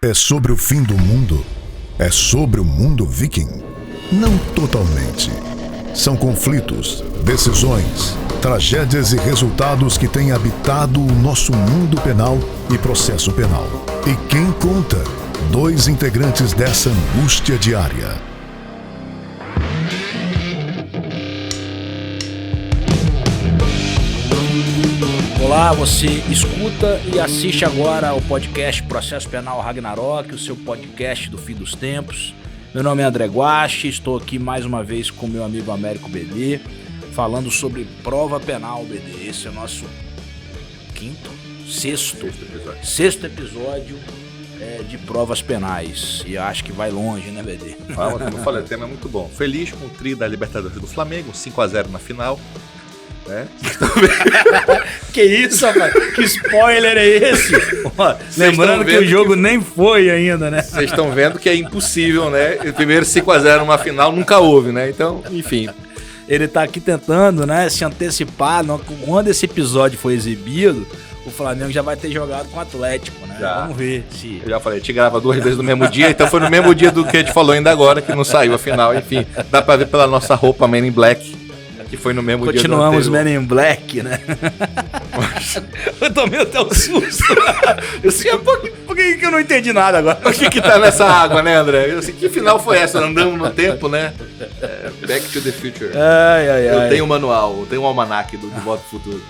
É sobre o fim do mundo? É sobre o mundo viking? Não totalmente. São conflitos, decisões, tragédias e resultados que têm habitado o nosso mundo penal e processo penal. E quem conta? 2 integrantes dessa angústia diária. Olá, você escuta e assiste agora o podcast Processo Penal Ragnarok, o seu podcast do fim dos tempos. Meu nome é André Guache, estou aqui mais uma vez com meu amigo Américo BD, falando sobre prova penal, BD. Esse é o nosso sexto episódio de provas penais. E acho que vai longe, né, BD? Como eu falei, o tema é muito bom. Feliz com o tri da Libertadores do Flamengo, 5-0 na final. Que isso, rapaz? Que spoiler é esse? Lembrando que o jogo nem foi ainda, né? Vocês estão vendo que é impossível, né? O primeiro 5-0 numa final nunca houve, né? Então, enfim. Ele tá aqui tentando, né, se antecipar. Quando esse episódio foi exibido, o Flamengo já vai ter jogado com o Atlético, né? Já. Vamos ver se... Eu já falei, a gente grava 2 vezes no mesmo dia, então foi no mesmo dia do que a gente falou ainda agora, que não saiu a final. Enfim, dá pra ver pela nossa roupa Men in Black, que foi no mesmo dia do Continuamos Men in Black, né? Eu tomei até um susto. Por que eu não entendi nada agora? O que tá nessa água, né, André? Assim, que final foi essa? Andamos no tempo, né? Back to the Future. Eu tenho o manual, eu tenho o almanac do De Volta pro Futuro.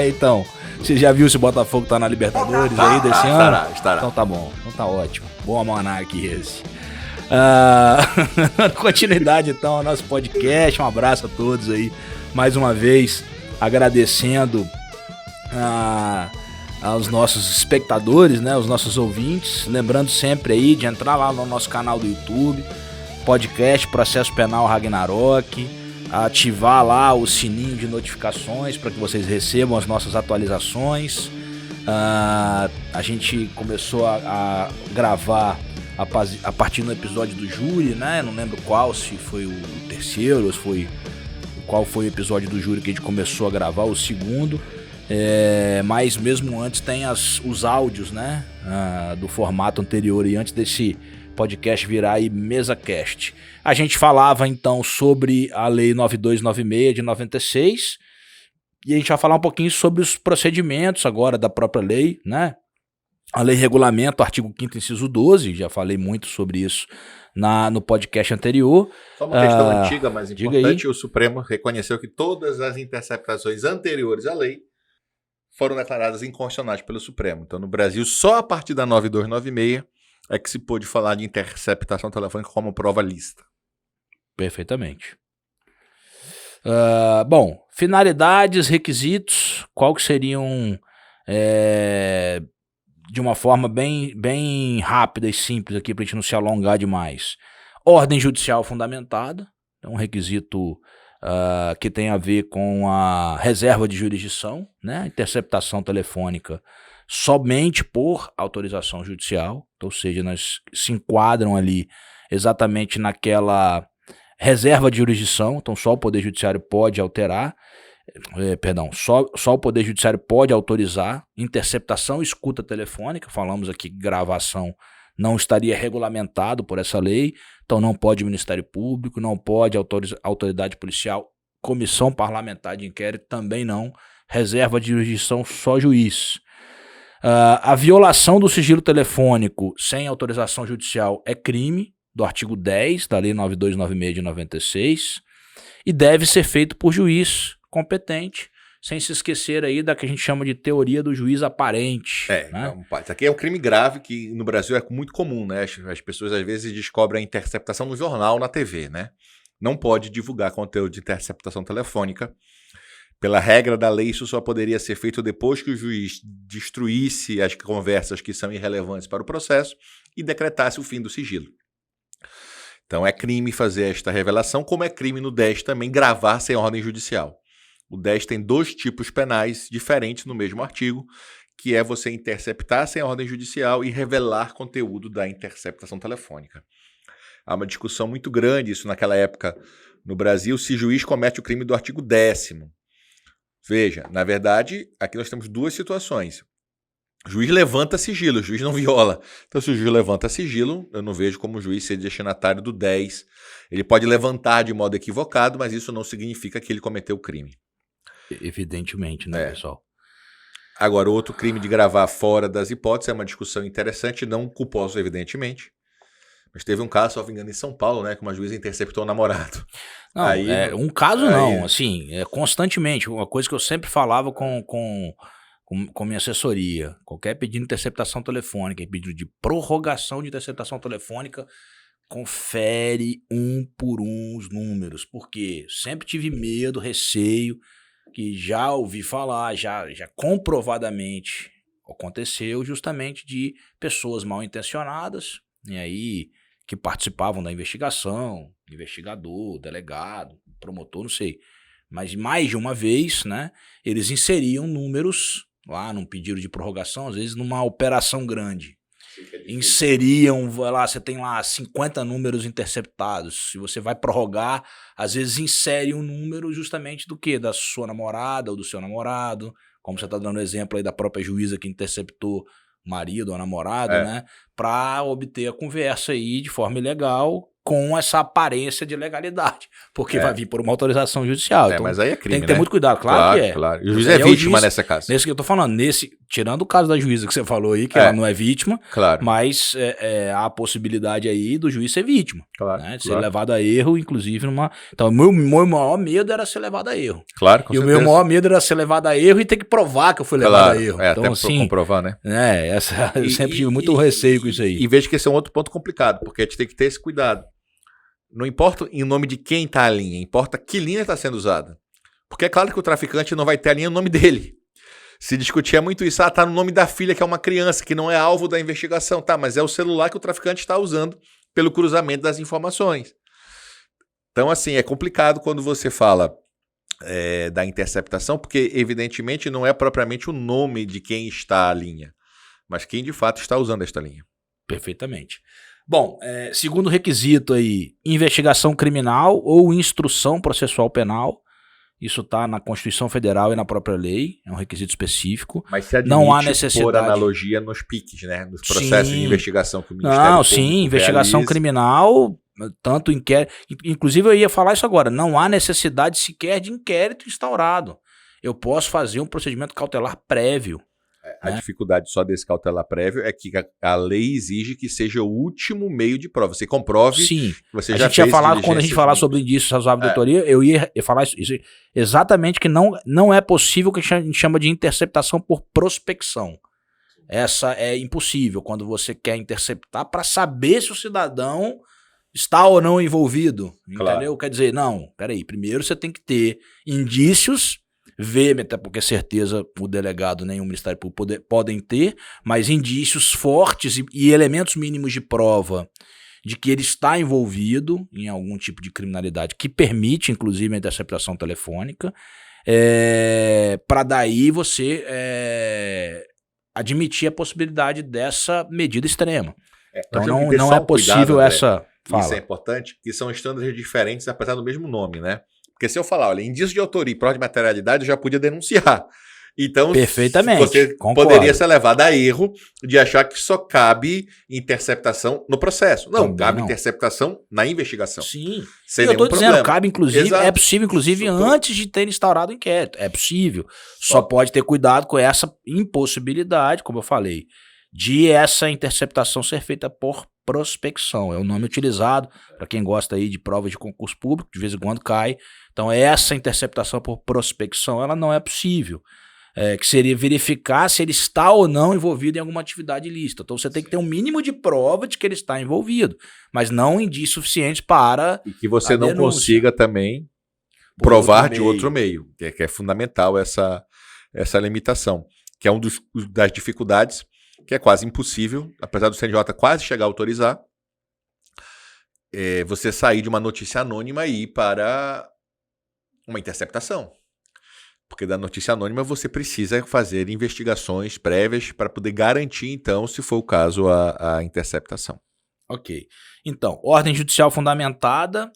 Então, você já viu se o Botafogo tá na Libertadores aí desse ano? Estará. Então tá bom, então tá ótimo. Bom almanac esse. Continuidade então ao nosso podcast. Um abraço a todos aí mais uma vez, agradecendo aos nossos espectadores, né, aos nossos ouvintes, lembrando sempre aí de entrar lá no nosso canal do YouTube, podcast Processo Penal Ragnarok, ativar lá o sininho de notificações para que vocês recebam as nossas atualizações. A gente começou a gravar a partir do episódio do júri, né? Não lembro qual, se foi o terceiro ou se foi qual foi o episódio do júri que a gente começou a gravar, o segundo. Mas mesmo antes tem os áudios, né? Do formato anterior e antes desse podcast virar aí MesaCast. A gente falava então sobre a Lei 9296 de 96 e a gente vai falar um pouquinho sobre os procedimentos agora da própria lei, né? A lei regulamenta o artigo 5º inciso 12, já falei muito sobre isso no podcast anterior. Só uma questão antiga, mas importante, o Supremo reconheceu que todas as interceptações anteriores à lei foram declaradas inconstitucionais pelo Supremo. Então, no Brasil, só a partir da 9296 é que se pôde falar de interceptação telefônica como prova lícita. Perfeitamente. Bom, finalidades, requisitos, qual que seriam... de uma forma bem rápida e simples aqui para a gente não se alongar demais. Ordem judicial fundamentada, é um requisito que tem a ver com a reserva de jurisdição, né? Interceptação telefônica somente por autorização judicial, ou seja, nós se enquadram ali exatamente naquela reserva de jurisdição, então só o Poder Judiciário pode alterar. Só o Poder Judiciário pode autorizar interceptação e escuta telefônica. Falamos aqui que gravação não estaria regulamentado por essa lei, então não pode o Ministério Público, não pode autoridade policial, comissão parlamentar de inquérito também não, reserva de jurisdição só juiz. A violação do sigilo telefônico sem autorização judicial é crime, do artigo 10 da Lei 9296 de 96, e deve ser feito por juiz competente, sem se esquecer aí da que a gente chama de teoria do juiz aparente. Né? Então, isso aqui é um crime grave que no Brasil é muito comum, né? As pessoas às vezes descobrem a interceptação no jornal, na TV, né? Não pode divulgar conteúdo de interceptação telefônica. Pela regra da lei, isso só poderia ser feito depois que o juiz destruísse as conversas que são irrelevantes para o processo e decretasse o fim do sigilo. Então é crime fazer esta revelação, como é crime no 10 também gravar sem ordem judicial. O 10 tem 2 tipos penais diferentes no mesmo artigo, que é você interceptar sem ordem judicial e revelar conteúdo da interceptação telefônica. Há uma discussão muito grande, isso naquela época no Brasil, se juiz comete o crime do artigo 10º. Veja, na verdade, aqui nós temos 2 situações. O juiz levanta sigilo, o juiz não viola. Então, se o juiz levanta sigilo, eu não vejo como o juiz ser destinatário do 10. Ele pode levantar de modo equivocado, mas isso não significa que ele cometeu o crime. Evidentemente, né, pessoal? Agora, outro crime de gravar fora das hipóteses é uma discussão interessante, não culposo, evidentemente. Mas teve um caso, se não me engano, em São Paulo, né, que uma juíza interceptou o namorado. Não, um caso não, assim, constantemente. Uma coisa que eu sempre falava com minha assessoria, qualquer pedido de interceptação telefônica e pedido de prorrogação de interceptação telefônica, confere um por um os números, porque sempre tive medo, receio, que já ouvi falar, já comprovadamente aconteceu justamente de pessoas mal intencionadas, e aí que participavam da investigação, investigador, delegado, promotor, não sei, mas mais de uma vez, né, eles inseriam números lá num pedido de prorrogação, às vezes numa operação grande. Inseriam, lá, você tem lá 50 números interceptados. Se você vai prorrogar, às vezes insere um número justamente do quê? Da sua namorada ou do seu namorado, como você está dando exemplo aí da própria juíza que interceptou o marido ou namorado, né? Para obter a conversa aí de forma ilegal, com essa aparência de legalidade, porque vai vir por uma autorização judicial. Então, mas aí é crime, tem que ter muito cuidado, claro que é. Claro. E o juiz é vítima nesse caso. Nesse que eu tô falando, tirando o caso da juíza que você falou aí, que ela não é vítima, mas há a possibilidade aí do juiz ser vítima, né? De ser levado a erro, inclusive numa... Então, o meu maior medo era ser levado a erro. Claro, com certeza. O meu maior medo era ser levado a erro e ter que provar que eu fui levado a erro. Então, até assim, comprovar, né? Eu sempre tive muito receio com isso aí. E vejo que esse é um outro ponto complicado, porque a gente tem que ter esse cuidado. Não importa em nome de quem está a linha, importa que linha está sendo usada. Porque é claro que o traficante não vai ter a linha no nome dele. Se discutia muito isso, tá no nome da filha, que é uma criança, que não é alvo da investigação. Tá, mas é o celular que o traficante está usando pelo cruzamento das informações. Então, assim, é complicado quando você fala da interceptação, porque, evidentemente, não é propriamente o nome de quem está a linha, mas quem, de fato, está usando esta linha. Perfeitamente. Bom, segundo requisito aí, investigação criminal ou instrução processual penal. Isso está na Constituição Federal e na própria lei, é um requisito específico. Mas se admite não há necessidade. Por analogia nos PICs, né? Nos processos de investigação que o Ministério Público investigação realiza. Criminal, tanto inquérito. Inclusive eu ia falar isso agora, não há necessidade sequer de inquérito instaurado. Eu posso fazer um procedimento cautelar prévio. A dificuldade só desse cautelar prévio é que a lei exige que seja o último meio de prova. Você comprove que você já fez. A gente ia falar, quando a gente falar sobre indícios razoáveis de autoria, eu ia falar isso exatamente, que não é possível o que a gente chama de interceptação por prospecção. Essa é impossível quando você quer interceptar para saber se o cidadão está ou não envolvido. Entendeu? Quer dizer, não, peraí, primeiro você tem que ter indícios, ver, até porque certeza o delegado nem o Ministério Público podem ter, mas indícios fortes e elementos mínimos de prova de que ele está envolvido em algum tipo de criminalidade que permite, inclusive, a interceptação telefônica, para daí você admitir a possibilidade dessa medida extrema. Então não é possível essa... Isso é importante, que são estándares diferentes, apesar do mesmo nome, né? Porque se eu falar, olha, indício de autoria e prova de materialidade, eu já podia denunciar. Então, perfeitamente, você poderia ser levado a erro de achar que só cabe interceptação no processo. Não, cabe interceptação na investigação. Sim. Sem nenhum problema. Dizendo, cabe inclusive, é possível inclusive antes de ter instaurado o inquérito. É possível. Só pode ter cuidado com essa impossibilidade, como eu falei, de essa interceptação ser feita por prospecção. É o nome utilizado para quem gosta aí de provas de concurso público, de vez em quando cai. Então, essa interceptação por prospecção, ela não é possível. Que seria verificar se ele está ou não envolvido em alguma atividade ilícita. Então, você tem que ter um mínimo de prova de que ele está envolvido, mas não indícios suficientes para e que você não consiga também provar de outro meio, que é fundamental essa limitação, que é das dificuldades, que é quase impossível, apesar do CNJ quase chegar a autorizar, você sair de uma notícia anônima e ir para uma interceptação. Porque da notícia anônima você precisa fazer investigações prévias para poder garantir, então, se for o caso, a interceptação. Ok. Então, ordem judicial fundamentada,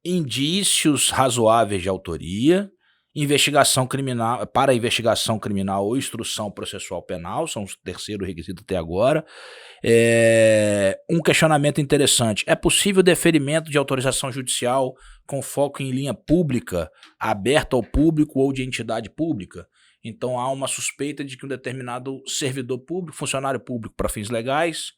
indícios razoáveis de autoria, investigação criminal, para investigação criminal ou instrução processual penal, são os terceiro requisito até agora. Um questionamento interessante: é possível deferimento de autorização judicial com foco em linha pública, aberta ao público ou de entidade pública? Então há uma suspeita de que um determinado servidor público, funcionário público para fins legais,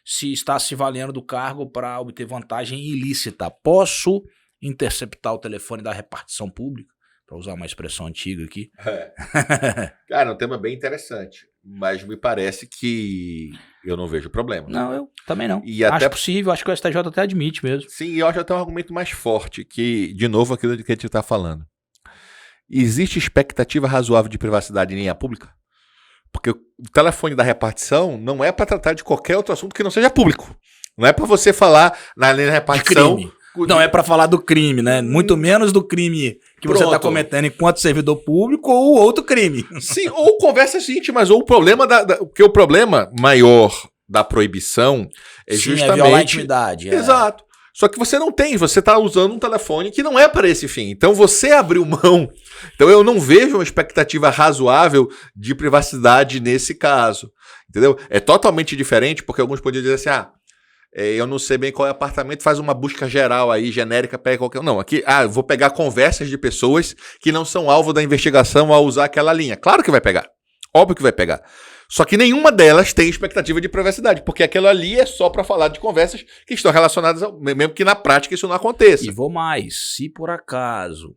se está se valendo do cargo para obter vantagem ilícita. Posso interceptar o telefone da repartição pública? Para usar uma expressão antiga aqui. Cara, é um tema bem interessante, mas me parece que eu não vejo problema. Não, eu também não. E acho até possível, acho que o STJ até admite mesmo. Sim, e eu acho até um argumento mais forte, que, de novo, aquilo que a gente está falando. Existe expectativa razoável de privacidade em linha pública? Porque o telefone da repartição não é para tratar de qualquer outro assunto que não seja público. Não é para você falar na linha da repartição... De crime. Não é para falar do crime, né? Muito menos do crime que você está cometendo enquanto servidor público ou outro crime. Sim, ou conversas íntimas, ou o problema porque o problema maior da proibição é justamente... é violar a intimidade. Exato. Só que você não tem, você está usando um telefone que não é para esse fim. Então você abriu mão. Então eu não vejo uma expectativa razoável de privacidade nesse caso. Entendeu? É totalmente diferente, porque alguns poderiam dizer assim, eu não sei bem qual é o apartamento, faz uma busca geral aí, genérica, pega qualquer... Não, aqui, eu vou pegar conversas de pessoas que não são alvo da investigação ao usar aquela linha. Claro que vai pegar. Óbvio que vai pegar. Só que nenhuma delas tem expectativa de privacidade, porque aquilo ali é só para falar de conversas que estão relacionadas, mesmo que na prática isso não aconteça. E vou mais, se por acaso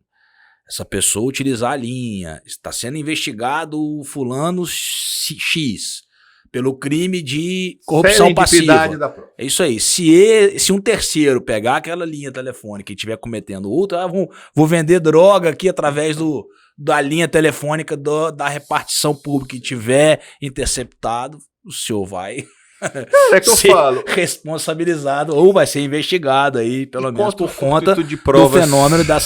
essa pessoa utilizar a linha, está sendo investigado fulano X pelo crime de corrupção passiva. É isso aí. Se um terceiro pegar aquela linha telefônica e estiver cometendo outra, vou vender droga aqui através da linha telefônica da repartição pública e tiver interceptado, o senhor vai ser responsabilizado ou vai ser investigado aí, pelo menos por conta de provas... do fenômeno da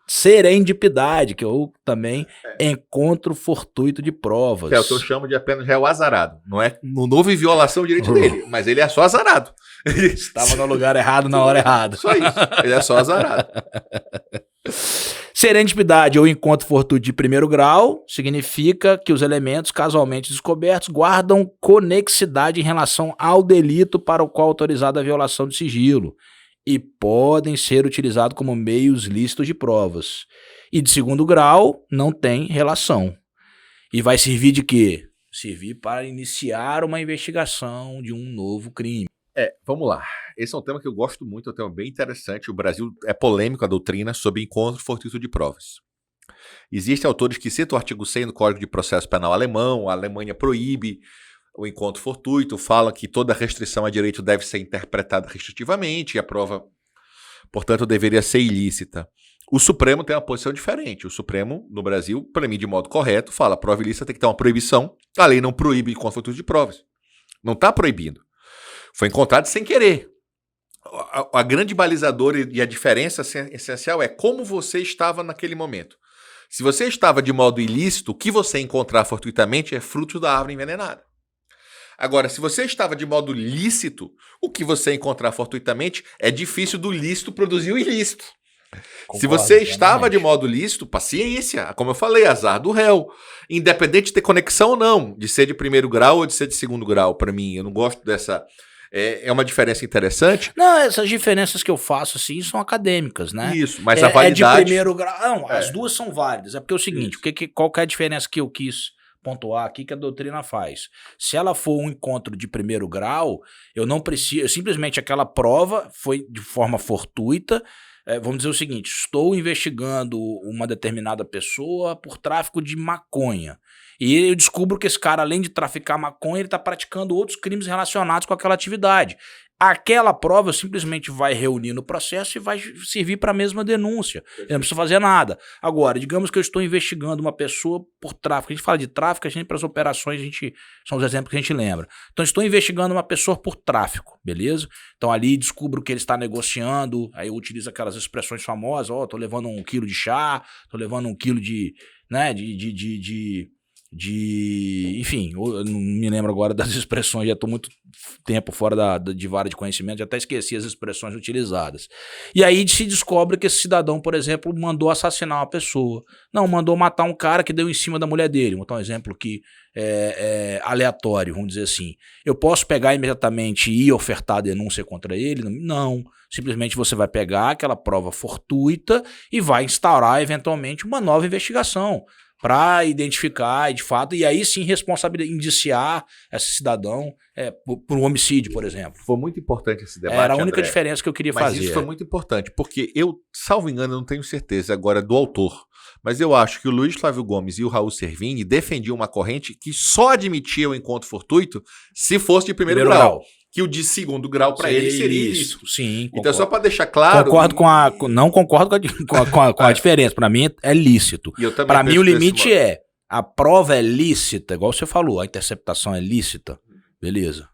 serendipidade, que eu também encontro fortuito de provas. É o que eu chamo de apenas réu azarado. Não houve violação do direito dele, mas ele é só azarado. Ele estava no lugar errado na hora errada. Só isso, ele é só azarado. Serendipidade ou encontro fortuito de primeiro grau significa que os elementos casualmente descobertos guardam conexidade em relação ao delito para o qual autorizada a violação de sigilo e podem ser utilizados como meios lícitos de provas. E de segundo grau não tem relação. E vai servir de quê? Servir para iniciar uma investigação de um novo crime. Vamos lá. Esse é um tema que eu gosto muito, é um tema bem interessante. O Brasil é polêmico a doutrina sobre encontro fortuito de provas. Existem autores que citam o artigo 100 do Código de Processo Penal alemão, a Alemanha proíbe o encontro fortuito, fala que toda restrição a direito deve ser interpretada restritivamente e a prova, portanto, deveria ser ilícita. O Supremo tem uma posição diferente. O Supremo, no Brasil, para mim, de modo correto, fala a prova ilícita tem que ter uma proibição. A lei não proíbe encontro fortuito de provas. Não está proibindo. Foi encontrado sem querer. A grande balizadora e a diferença essencial é como você estava naquele momento. Se você estava de modo ilícito, o que você encontrar fortuitamente é fruto da árvore envenenada. Agora, se você estava de modo lícito, o que você encontrar fortuitamente é difícil do lícito produzir o ilícito. Concordo, se você estava de modo lícito, paciência, como eu falei, azar do réu. Independente de ter conexão ou não, de ser de primeiro grau ou de ser de segundo grau, para mim, eu não gosto dessa... É uma diferença interessante. Não, essas diferenças que eu faço, assim, são acadêmicas, né? Isso, mas a validade... É de primeiro grau... Não, as duas são válidas. É porque é o seguinte, qual que é a diferença que eu quis pontuar aqui que a doutrina faz? Se ela for um encontro de primeiro grau, eu não preciso... Simplesmente aquela prova foi de forma fortuita. Vamos dizer o seguinte, estou investigando uma determinada pessoa por tráfico de maconha. E eu descubro que esse cara, além de traficar maconha, ele está praticando outros crimes relacionados com aquela atividade. Aquela prova simplesmente vai reunir no processo e vai servir para a mesma denúncia. Eu não preciso fazer nada. Agora, digamos que eu estou investigando uma pessoa por tráfico. A gente fala de tráfico, para as operações, são os exemplos que a gente lembra. Então, estou investigando uma pessoa por tráfico, beleza? Então, ali descubro que ele está negociando, aí eu utilizo aquelas expressões famosas, estou levando 1 quilo de chá, estou levando 1 quilo de enfim, eu não me lembro agora das expressões, já estou muito tempo fora de vara de conhecimento, já até esqueci as expressões utilizadas. E aí se descobre que esse cidadão, por exemplo, mandou assassinar uma pessoa. Não, mandou matar um cara que deu em cima da mulher dele. Vou botar um exemplo aqui aleatório, vamos dizer assim. Eu posso pegar imediatamente e ofertar a denúncia contra ele? Não. Simplesmente você vai pegar aquela prova fortuita e vai instaurar eventualmente uma nova investigação para identificar, de fato, e aí sim responsabilizar, indiciar esse cidadão por um homicídio, por exemplo. Foi muito importante esse debate, Era a única André, diferença que eu queria mas fazer. Isso foi muito importante, porque eu, salvo engano, eu não tenho certeza agora do autor, mas eu acho que o Luiz Flávio Gomes e o Raul Servini defendiam uma corrente que só admitia o encontro fortuito se fosse de primeiro grau. Que o de segundo grau para ele seria ilícito. Sim, então, só para deixar claro... Não concordo com a diferença. Para mim é lícito. Para mim o limite a prova é lícita, igual você falou, a interceptação é lícita. Beleza.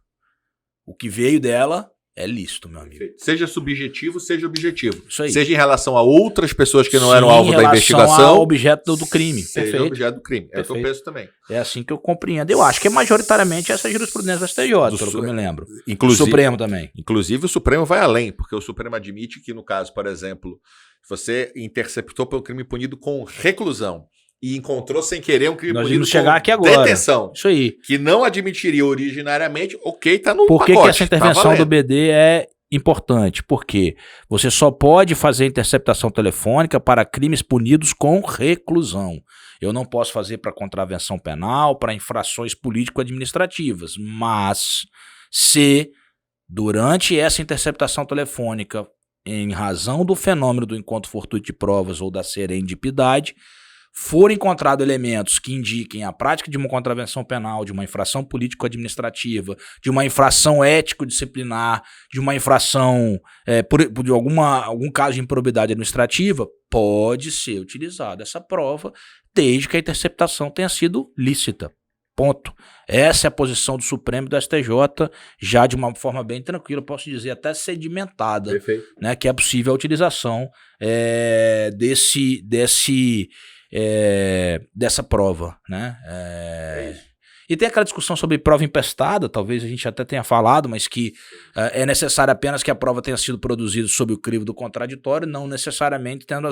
O que veio dela é lícito, meu amigo. Seja subjetivo, seja objetivo. Isso aí. Seja em relação a outras pessoas que não eram alvo da investigação. Ao objeto do crime. Seja Perfeito. objeto do crime. É o que eu penso também. É assim que eu compreendo. Eu acho que é majoritariamente essa jurisprudência do STJ, pelo que eu me lembro. Inclusive, o Supremo também. Inclusive o Supremo vai além, porque o Supremo admite que no caso, por exemplo, você interceptou pelo crime punido com reclusão e encontrou sem querer um crime punido com detenção. Isso aí. Que não admitiria originariamente, ok, tá no pacote. Por que essa intervenção tá do BD é importante? Porque você só pode fazer interceptação telefônica para crimes punidos com reclusão. Eu não posso fazer para contravenção penal, para infrações político-administrativas, mas se durante essa interceptação telefônica, em razão do fenômeno do encontro fortuito de provas ou da serendipidade, forem encontrados elementos que indiquem a prática de uma contravenção penal, de uma infração político-administrativa, de uma infração ético-disciplinar, de uma infração de algum caso de improbidade administrativa, pode ser utilizada essa prova desde que a interceptação tenha sido lícita. Ponto. Essa é a posição do Supremo e do STJ, já de uma forma bem tranquila, posso dizer até sedimentada, né, que é possível a utilização dessa prova, né? E tem aquela discussão sobre prova empestada, talvez a gente até tenha falado, mas que é necessário apenas que a prova tenha sido produzida sob o crivo do contraditório, não necessariamente sendo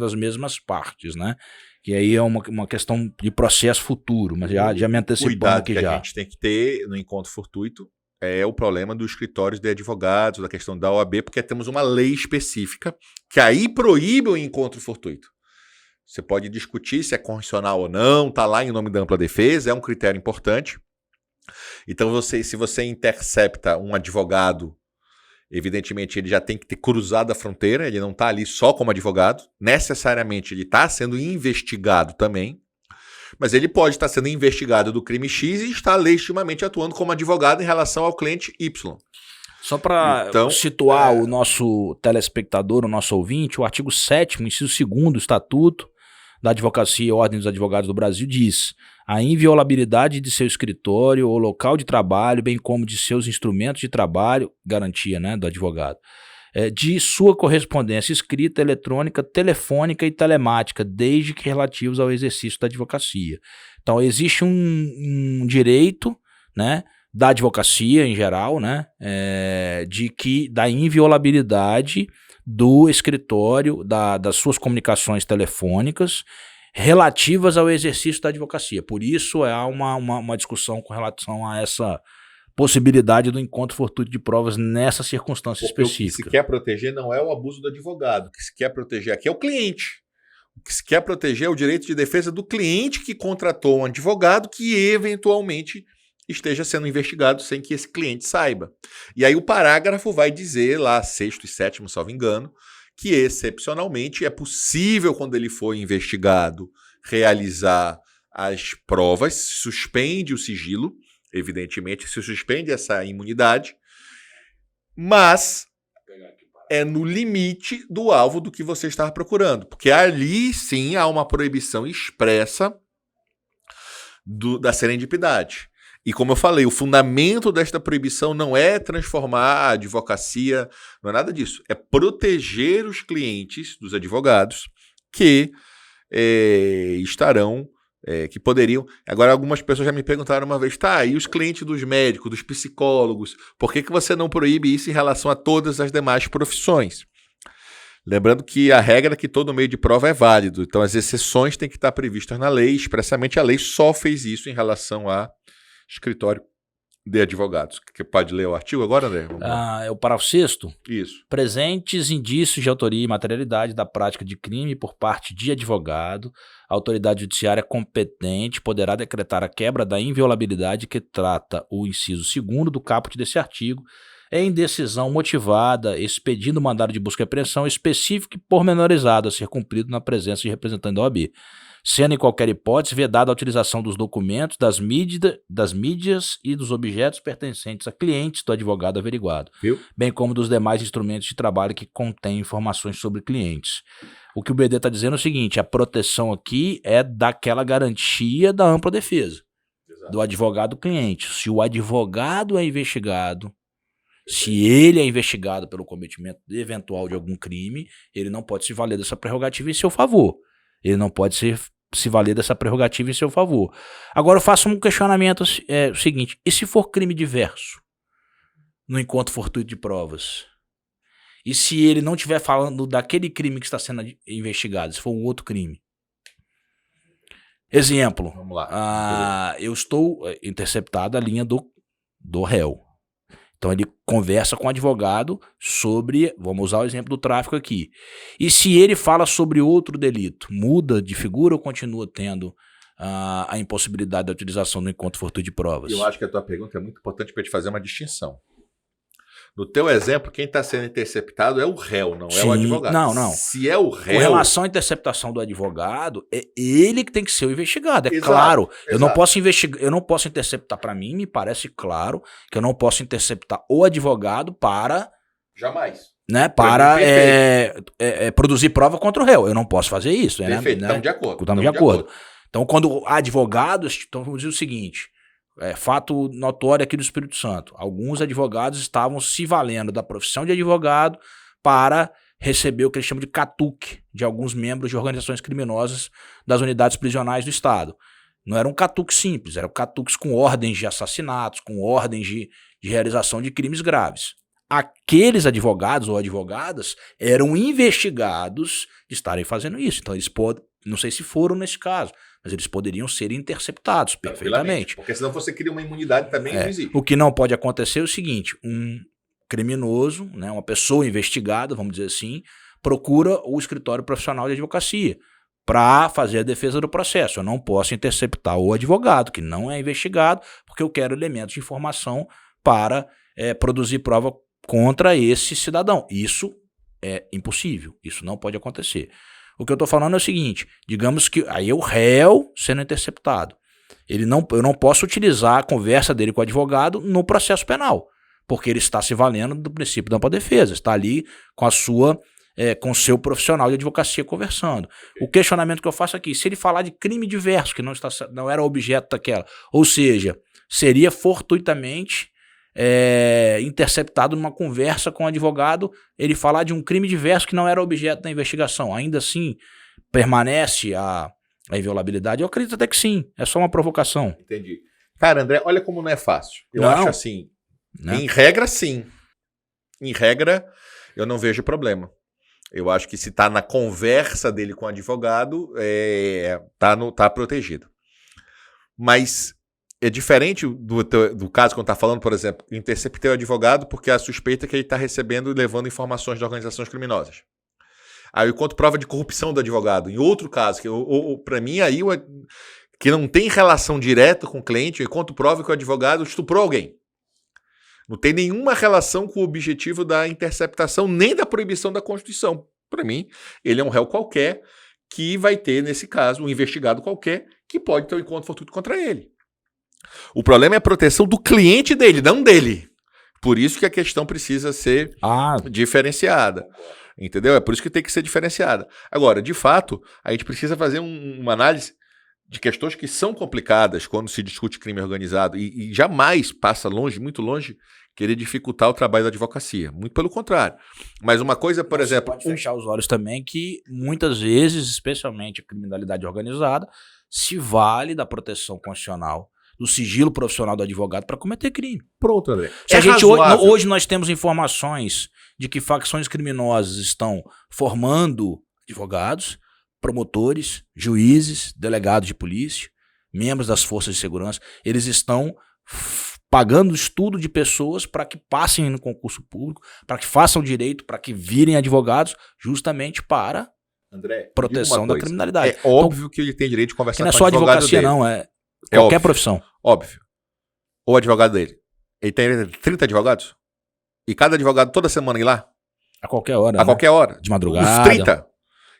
as mesmas partes, né? Que aí é uma questão de processo futuro, mas já me antecipando aqui já. O cuidado que a gente tem que ter no encontro fortuito é o problema dos escritórios de advogados, da questão da OAB, porque temos uma lei específica que aí proíbe o encontro fortuito. Você pode discutir se é constitucional ou não, está lá em nome da ampla defesa, é um critério importante. Então, se você intercepta um advogado, evidentemente ele já tem que ter cruzado a fronteira, ele não está ali só como advogado, necessariamente ele está sendo investigado também, mas ele pode estar sendo investigado do crime X e estar legitimamente atuando como advogado em relação ao cliente Y. Só para situar o nosso telespectador, o nosso ouvinte, o artigo 7º, inciso 2º do Estatuto da Advocacia e Ordem dos Advogados do Brasil diz: a inviolabilidade de seu escritório ou local de trabalho, bem como de seus instrumentos de trabalho, garantia, né, do advogado, de sua correspondência escrita, eletrônica, telefônica e telemática, desde que relativos ao exercício da advocacia. Então, existe um direito, né, da advocacia em geral, né, da inviolabilidade do escritório, das suas comunicações telefônicas relativas ao exercício da advocacia. Por isso há uma discussão com relação a essa possibilidade do encontro fortuito de provas nessa circunstância específica. O que se quer proteger não é o abuso do advogado, o que se quer proteger aqui é o cliente. O que se quer proteger é o direito de defesa do cliente que contratou um advogado que eventualmente esteja sendo investigado sem que esse cliente saiba. E aí o parágrafo vai dizer lá, 6º e 7º, salvo engano, que excepcionalmente é possível, quando ele for investigado, realizar as provas, suspende o sigilo, evidentemente se suspende essa imunidade, mas é no limite do alvo do que você está procurando, porque ali sim há uma proibição expressa da serendipidade. E como eu falei, o fundamento desta proibição não é transformar a advocacia, não é nada disso. É proteger os clientes dos advogados que estarão que poderiam... Agora, algumas pessoas já me perguntaram uma vez, tá, e os clientes dos médicos, dos psicólogos, por que você não proíbe isso em relação a todas as demais profissões? Lembrando que a regra é que todo meio de prova é válido, então as exceções têm que estar previstas na lei, expressamente a lei só fez isso em relação a escritório de advogados. Que pode ler o artigo agora, André? É o parágrafo 6º? Isso. Presentes indícios de autoria e materialidade da prática de crime por parte de advogado, a autoridade judiciária competente poderá decretar a quebra da inviolabilidade que trata o inciso 2º do caput desse artigo, em decisão motivada, expedindo mandado de busca e apreensão específico e pormenorizado a ser cumprido na presença de representante da OAB, sendo em qualquer hipótese vedada a utilização dos documentos, das mídias e dos objetos pertencentes a clientes do advogado averiguado, bem como dos demais instrumentos de trabalho que contêm informações sobre clientes. O que o BD está dizendo é o seguinte, a proteção aqui é daquela garantia da ampla defesa, do advogado cliente. Se o advogado é investigado, se ele é investigado pelo cometimento eventual de algum crime, ele não pode se valer dessa prerrogativa em seu favor. Ele não pode se valer dessa prerrogativa em seu favor. Agora eu faço um questionamento seguinte, e se for crime diverso, no encontro fortuito de provas? E se ele não estiver falando daquele crime que está sendo investigado, se for um outro crime? Exemplo, vamos lá. Eu estou interceptado a linha do réu. Então ele conversa com o advogado sobre, vamos usar o exemplo do tráfico aqui. E se ele fala sobre outro delito, muda de figura ou continua tendo a impossibilidade da utilização do encontro fortuito de provas? Eu acho que a tua pergunta é muito importante para te fazer uma distinção. No teu exemplo, quem está sendo interceptado é o réu, não é o advogado. Não. Se é o réu... Com relação à interceptação do advogado, é ele que tem que ser o investigado. É Exato, claro. Eu exato. não posso interceptar, para mim, me parece claro que eu não posso interceptar o advogado para... Jamais. Né, para produzir prova contra o réu. Eu não posso fazer isso. Perfeito, né? Estamos de acordo. Estamos de acordo. Então, quando advogados... Então, vamos dizer o seguinte... fato notório aqui do Espírito Santo. Alguns advogados estavam se valendo da profissão de advogado para receber o que eles chamam de catuque de alguns membros de organizações criminosas das unidades prisionais do Estado. Não era um catuque simples, eram catuques com ordens de assassinatos, com ordens de realização de crimes graves. Aqueles advogados ou advogadas eram investigados de estarem fazendo isso. Então, eles não sei se foram nesse caso, mas eles poderiam ser interceptados perfeitamente. Porque senão você cria uma imunidade também invisível. O que não pode acontecer é o seguinte, um criminoso, né, uma pessoa investigada, vamos dizer assim, procura o escritório profissional de advocacia para fazer a defesa do processo. Eu não posso interceptar o advogado, que não é investigado, porque eu quero elementos de informação para produzir prova contra esse cidadão. Isso é impossível, isso não pode acontecer. O que eu estou falando é o seguinte, digamos que aí é o réu sendo interceptado. Eu não posso utilizar a conversa dele com o advogado no processo penal, porque ele está se valendo do princípio da ampla defesa, está ali com com o seu profissional de advocacia conversando. O questionamento que eu faço aqui, se ele falar de crime diverso, que não era objeto daquela, ou seja, seria fortuitamente interceptado numa conversa com o advogado, ele falar de um crime diverso que não era objeto da investigação, ainda assim permanece a inviolabilidade? Eu acredito até que sim, é só uma provocação. Entendi. Cara, André, olha como não é fácil. Eu acho assim, em regra sim, em regra eu não vejo problema. Eu acho que se está na conversa dele com o advogado, tá protegido. Mas é diferente do caso quando está falando, por exemplo, interceptei o advogado porque a suspeita é que ele está recebendo e levando informações de organizações criminosas. Aí eu conto prova de corrupção do advogado. Em outro caso, para mim, aí que não tem relação direta com o cliente, eu conto prova que o advogado estuprou alguém. Não tem nenhuma relação com o objetivo da interceptação, nem da proibição da Constituição. Para mim, ele é um réu qualquer que vai ter, nesse caso, um investigado qualquer que pode ter um encontro fortuito contra ele. O problema é a proteção do cliente dele, não dele. Por isso que a questão precisa ser diferenciada. Entendeu? É por isso que tem que ser diferenciada. Agora, de fato, a gente precisa fazer uma análise de questões que são complicadas quando se discute crime organizado e jamais passa longe, muito longe, querer dificultar o trabalho da advocacia. Muito pelo contrário. Mas uma coisa, por exemplo... Pode fechar os olhos também que muitas vezes, especialmente a criminalidade organizada, se vale da proteção constitucional, do sigilo profissional do advogado para cometer crime. Pronto, André. Se a gente hoje nós temos informações de que facções criminosas estão formando advogados, promotores, juízes, delegados de polícia, membros das forças de segurança, eles estão pagando estudo de pessoas para que passem no concurso público, para que façam direito, para que virem advogados, justamente para André, proteção da criminalidade. É óbvio que ele tem direito de conversar que não é com só o advogado advocacia, dele. não, é qualquer óbvio, profissão. Óbvio. O advogado dele, ele tem 30 advogados? E cada advogado toda semana ir lá? A qualquer hora. A qualquer hora. De madrugada. Os 30.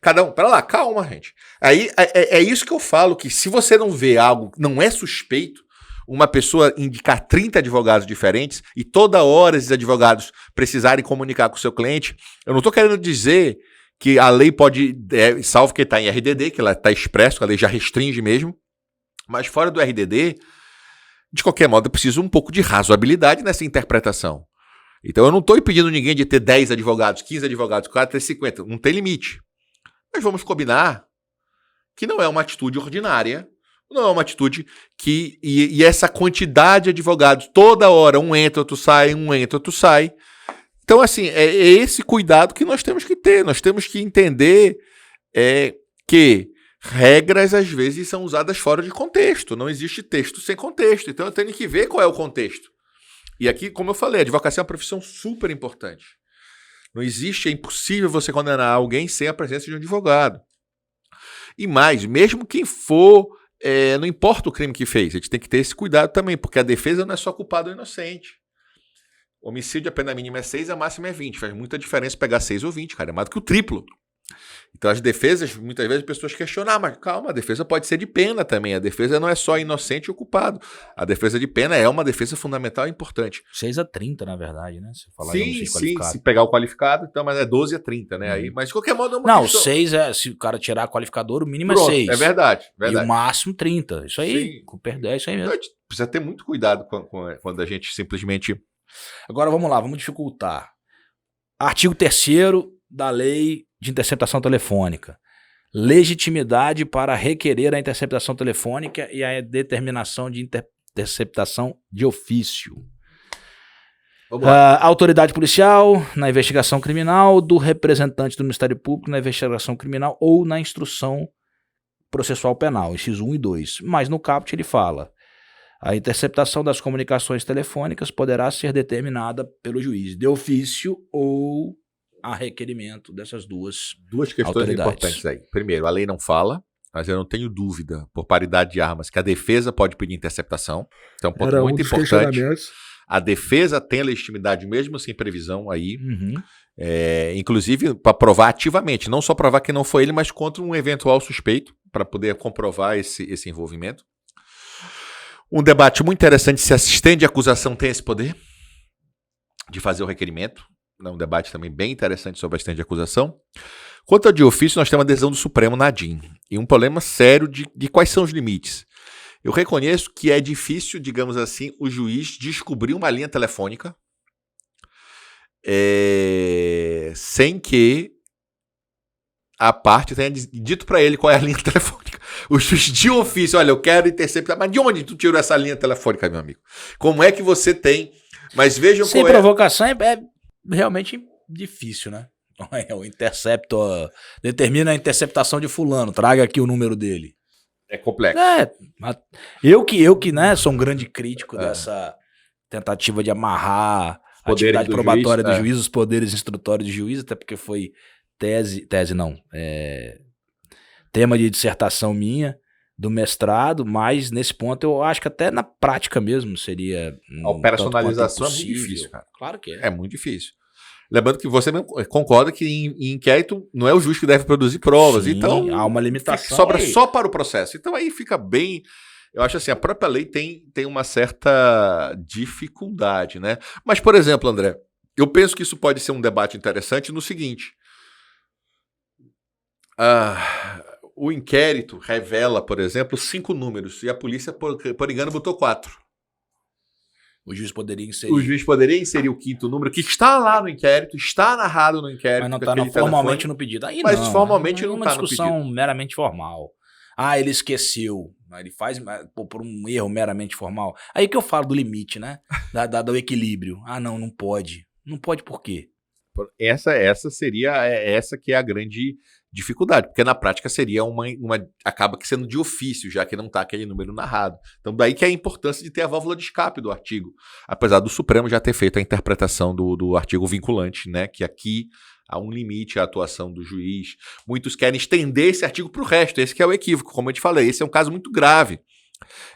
Cada um. Pera lá, calma, gente. Aí é isso que eu falo, que se você não vê algo, não é suspeito, uma pessoa indicar 30 advogados diferentes e toda hora esses advogados precisarem comunicar com o seu cliente, eu não estou querendo dizer que a lei pode, salvo que está em RDD, que ela está expresso, que a lei já restringe mesmo, mas fora do RDD, de qualquer modo, eu preciso um pouco de razoabilidade nessa interpretação. Então eu não estou impedindo ninguém de ter 10 advogados, 15 advogados, o cara ter 50, não tem limite. Mas vamos combinar que não é uma atitude ordinária, não é uma atitude que... E essa quantidade de advogados, toda hora, um entra, outro sai, um entra, outro sai. Então, assim, é esse cuidado que nós temos que ter. Nós temos que entender que regras, às vezes, são usadas fora de contexto. Não existe texto sem contexto. Então, eu tenho que ver qual é o contexto. E aqui, como eu falei, a advocacia é uma profissão super importante. Não existe, é impossível você condenar alguém sem a presença de um advogado. E mais, mesmo quem for, não importa o crime que fez, a gente tem que ter esse cuidado também, porque a defesa não é só culpado ou inocente. Homicídio, a pena mínima é 6, a máxima é 20. Faz muita diferença pegar 6 ou 20, cara, é mais do que o triplo. Então as defesas, muitas vezes as pessoas questionam, mas calma, a defesa pode ser de pena também. A defesa não é só inocente ou culpado. A defesa de pena é uma defesa fundamental e importante. 6 a 30, na verdade, né? Se falar sim, se pegar o qualificado, então, mas é 12 a 30, né? Aí, mas de qualquer modo é uma não, questão... 6 é, se o cara tirar qualificador, o mínimo Pronto, é 6. É verdade. E o máximo 30. Isso aí, com perdão, é isso aí mesmo. Então, precisa ter muito cuidado quando a gente simplesmente... Agora vamos lá, vamos dificultar. Artigo 3º da Lei de Interceptação Telefônica. Legitimidade para requerer a interceptação telefônica e a determinação de interceptação de ofício. Autoridade policial na investigação criminal, do representante do Ministério Público na investigação criminal ou na instrução processual penal, inciso 1 e 2. Mas no caput ele fala: a interceptação das comunicações telefônicas poderá ser determinada pelo juiz de ofício ou a requerimento dessas duas questões importantes aí. Primeiro, a lei não fala, mas eu não tenho dúvida, por paridade de armas, que a defesa pode pedir interceptação. Então, um ponto muito importante. A defesa tem a legitimidade mesmo sem previsão aí, inclusive para provar ativamente, não só provar que não foi ele, mas contra um eventual suspeito, para poder comprovar esse envolvimento. Um debate muito interessante se assistente de acusação tem esse poder de fazer o requerimento. Um debate também bem interessante sobre assistente de acusação. Quanto ao de ofício, nós temos a decisão do Supremo na DIN. E um problema sério de quais são os limites. Eu reconheço que é difícil, digamos assim, o juiz descobrir uma linha telefônica sem que a parte tenha dito para ele qual é a linha telefônica. O juiz de ofício, olha, eu quero interceptar, mas de onde tu tirou essa linha telefônica, meu amigo? Como é que você tem? Mas vejam sem provocação é realmente difícil, né? O interceptor determina a interceptação de fulano, traga aqui o número dele. É complexo. Eu que né, sou um grande crítico dessa tentativa de amarrar a atividade probatória do juiz, os poderes instrutórios do juiz, até porque foi tema de dissertação minha do mestrado, mas nesse ponto eu acho que até na prática mesmo seria... A operacionalização é muito difícil, cara. Claro que é. É muito difícil. Lembrando que você concorda que em inquérito não é o juiz que deve produzir provas. Sim, então há uma limitação. Sobra só para o processo. Então aí fica bem... Eu acho assim, a própria lei tem uma certa dificuldade, né? Mas, por exemplo, André, eu penso que isso pode ser um debate interessante no seguinte. O inquérito revela, por exemplo, 5 números e a polícia, por engano, botou 4. O juiz poderia inserir. O juiz poderia inserir o 5º número, que está lá no inquérito, está narrado no inquérito. Mas não está formalmente no pedido. Aí mas não, formalmente não está no pedido. É uma discussão pedido. meramente formal. ele esqueceu. Ele faz por um erro meramente formal. Aí que eu falo do limite, né? Do equilíbrio. Não pode. Não pode por quê? Essa seria essa que é a grande dificuldade, porque na prática seria acaba que sendo de ofício, já que não está aquele número narrado. Então daí que é a importância de ter a válvula de escape do artigo, apesar do Supremo já ter feito a interpretação do artigo vinculante, né, que aqui há um limite à atuação do juiz. Muitos querem estender esse artigo para o resto, esse que é o equívoco, como eu te falei, esse é um caso muito grave.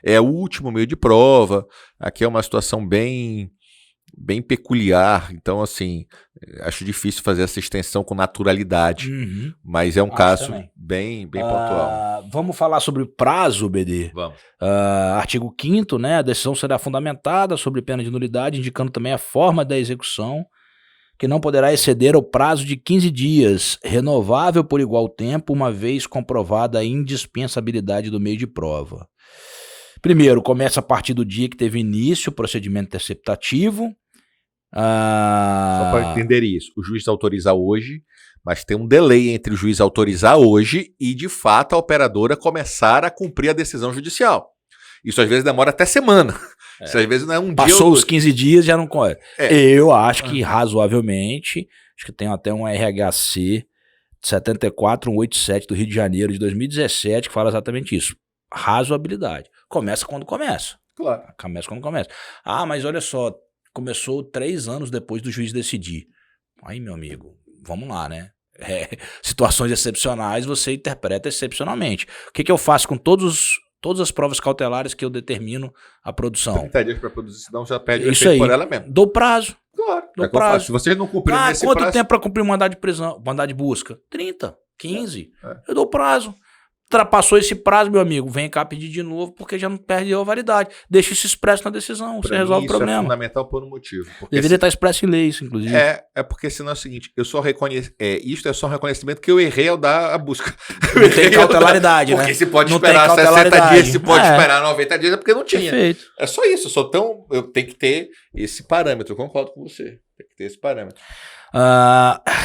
É o último meio de prova, aqui é uma situação bem peculiar, então assim, acho difícil fazer essa extensão com naturalidade, mas é um caso bem pontual. Vamos falar sobre o prazo, BD? Vamos. Artigo 5º, né, a decisão será fundamentada sobre pena de nulidade, indicando também a forma da execução, que não poderá exceder o prazo de 15 dias, renovável por igual tempo, uma vez comprovada a indispensabilidade do meio de prova. Primeiro, começa a partir do dia que teve início o procedimento interceptativo. Só para entender isso, o juiz autoriza hoje, mas tem um delay entre o juiz autorizar hoje e, de fato, a operadora começar a cumprir a decisão judicial. Isso às vezes demora até semana. Isso às vezes não é um dia. Passou os 15 dias, já não corre. Eu acho que razoavelmente, acho que tem até um RHC 74187 do Rio de Janeiro de 2017 que fala exatamente isso. Razoabilidade. Começa quando começa. Claro. Começa quando começa. Mas olha só, começou 3 anos depois do juiz decidir. Aí, meu amigo, vamos lá, né? Situações excepcionais você interpreta excepcionalmente. O que eu faço com todas as provas cautelares que eu determino a produção? 30 dias para produzir, senão já perde o Isso efeito aí. por ela mesmo. Dou prazo. Claro. Dou prazo. Se vocês não cumprirem nesse quanto prazo... tempo para cumprir um mandado de prisão, mandado de busca? 30, 15. Eu dou prazo. Ultrapassou esse prazo, meu amigo, vem cá pedir de novo, porque já não perdeu a validade. Deixa isso expresso na decisão, você resolve o problema. Isso é fundamental por um motivo. Deveria estar expresso em lei, isso, inclusive. É porque senão é o seguinte, isto é só um reconhecimento que eu errei ao dar a busca. Não tem cautelaridade, né? Porque se pode esperar 60 dias, se pode esperar 90 dias, é porque não tinha. Perfeito. É só isso, eu tenho que ter esse parâmetro, eu concordo com você. Tem que ter esse parâmetro.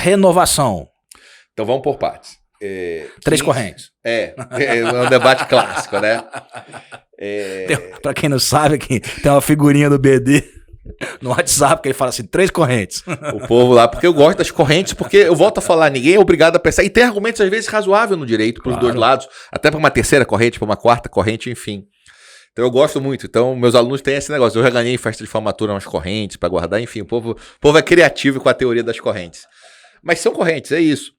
Renovação. Então vamos por partes. 3 correntes. É um debate clássico, né? Pra quem não sabe, aqui tem uma figurinha do BD no WhatsApp que ele fala assim, 3 correntes. O povo lá, porque eu gosto das correntes, porque eu volto a falar, ninguém é obrigado a pensar, e tem argumentos às vezes razoáveis no direito para os dois lados, até para uma terceira corrente, para uma quarta corrente, enfim. Então eu gosto muito. Então meus alunos têm esse negócio, eu já ganhei em festa de formatura umas correntes para guardar, enfim, o povo é criativo com a teoria das correntes. Mas são correntes, é isso.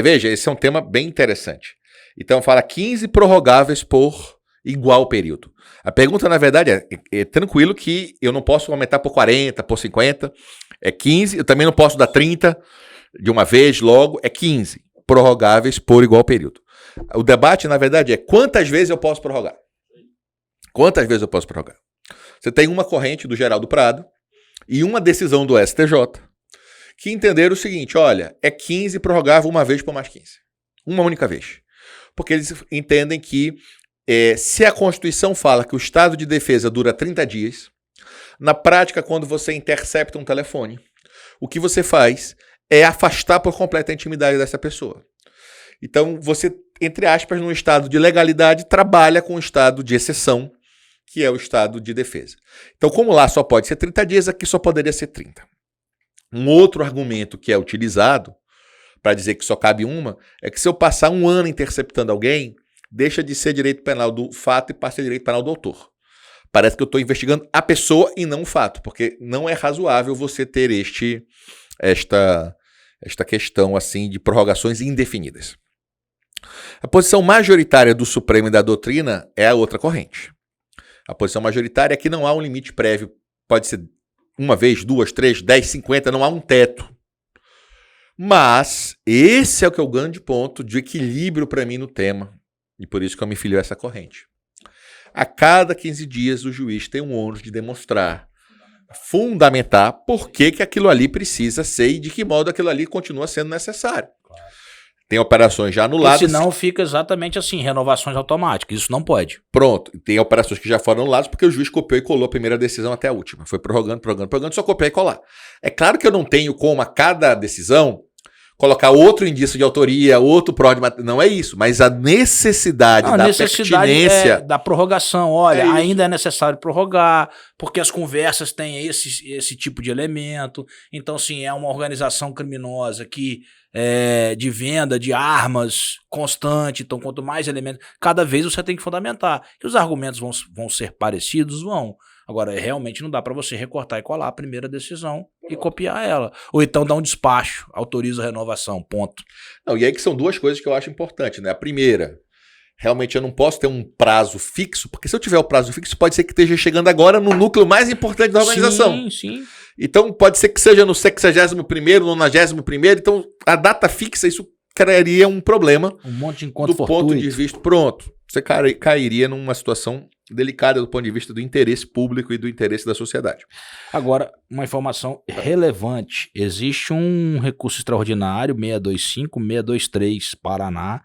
Veja, esse é um tema bem interessante. Então fala 15 prorrogáveis por igual período. A pergunta, na verdade, é tranquilo que eu não posso aumentar por 40, por 50, é 15, eu também não posso dar 30 de uma vez, logo, é 15 prorrogáveis por igual período. O debate, na verdade, é quantas vezes eu posso prorrogar. Quantas vezes eu posso prorrogar? Você tem uma corrente do Geraldo Prado e uma decisão do STJ que entenderam o seguinte, olha, é 15 prorrogável uma vez por mais 15. Uma única vez. Porque eles entendem que se a Constituição fala que o estado de defesa dura 30 dias, na prática, quando você intercepta um telefone, o que você faz é afastar por completo a intimidade dessa pessoa. Então, você, entre aspas, num estado de legalidade, trabalha com o estado de exceção, que é o estado de defesa. Então, como lá só pode ser 30 dias, aqui só poderia ser 30. Um outro argumento que é utilizado para dizer que só cabe uma é que se eu passar um ano interceptando alguém, deixa de ser direito penal do fato e passa a ser direito penal do autor. Parece que eu estou investigando a pessoa e não o fato, porque não é razoável você ter esta questão assim de prorrogações indefinidas. A posição majoritária do Supremo e da doutrina é a outra corrente. A posição majoritária é que não há um limite prévio, pode ser uma vez, 2, 3, 10, 50, não há um teto. Mas esse é o que é o grande ponto de equilíbrio para mim no tema. E por isso que eu me filio a essa corrente. A cada 15 dias o juiz tem um ônus de demonstrar, fundamentar por que aquilo ali precisa ser e de que modo aquilo ali continua sendo necessário. Tem operações já anuladas. E senão fica exatamente assim, renovações automáticas. Isso não pode. Pronto. Tem operações que já foram anuladas porque o juiz copiou e colou a primeira decisão até a última. Foi prorrogando, só copiar e colar. É claro que eu não tenho como a cada decisão colocar outro indício de autoria, outro prova, não é isso, mas a necessidade pertinência da prorrogação. Olha, ainda é necessário prorrogar, porque as conversas têm esse tipo de elemento. Então, sim, é uma organização criminosa que de venda de armas constante. Então, quanto mais elementos, cada vez você tem que fundamentar. Que os argumentos vão ser parecidos, vão. Agora, realmente não dá para você recortar e colar a primeira decisão e copiar ela. Ou então dar um despacho, autoriza a renovação, ponto. Não, e aí que são duas coisas que eu acho importantes, né? A primeira, realmente eu não posso ter um prazo fixo, porque se eu tiver o prazo fixo, pode ser que esteja chegando agora no núcleo mais importante da organização. Sim, sim. Então, pode ser que seja no 61º, no 91º, então a data fixa, isso criaria um problema. Um monte de encontro do ponto de vista, pronto, você cairia numa situação delicada do ponto de vista do interesse público e do interesse da sociedade. Agora, uma informação relevante. Existe um recurso extraordinário, 625, 623, Paraná,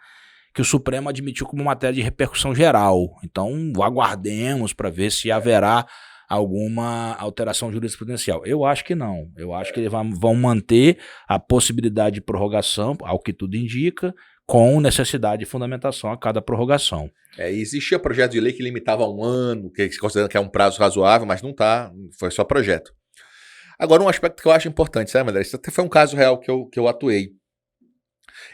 que o Supremo admitiu como matéria de repercussão geral. Então, aguardemos para ver se haverá alguma alteração jurisprudencial. Eu acho que não. Eu acho que eles vão manter a possibilidade de prorrogação, ao que tudo indica, com necessidade de fundamentação a cada prorrogação. Existia projeto de lei que limitava a 1 ano, que se considera que é um prazo razoável, mas não está, foi só projeto. Agora, um aspecto que eu acho importante, sabe, André? Isso até foi um caso real que eu atuei.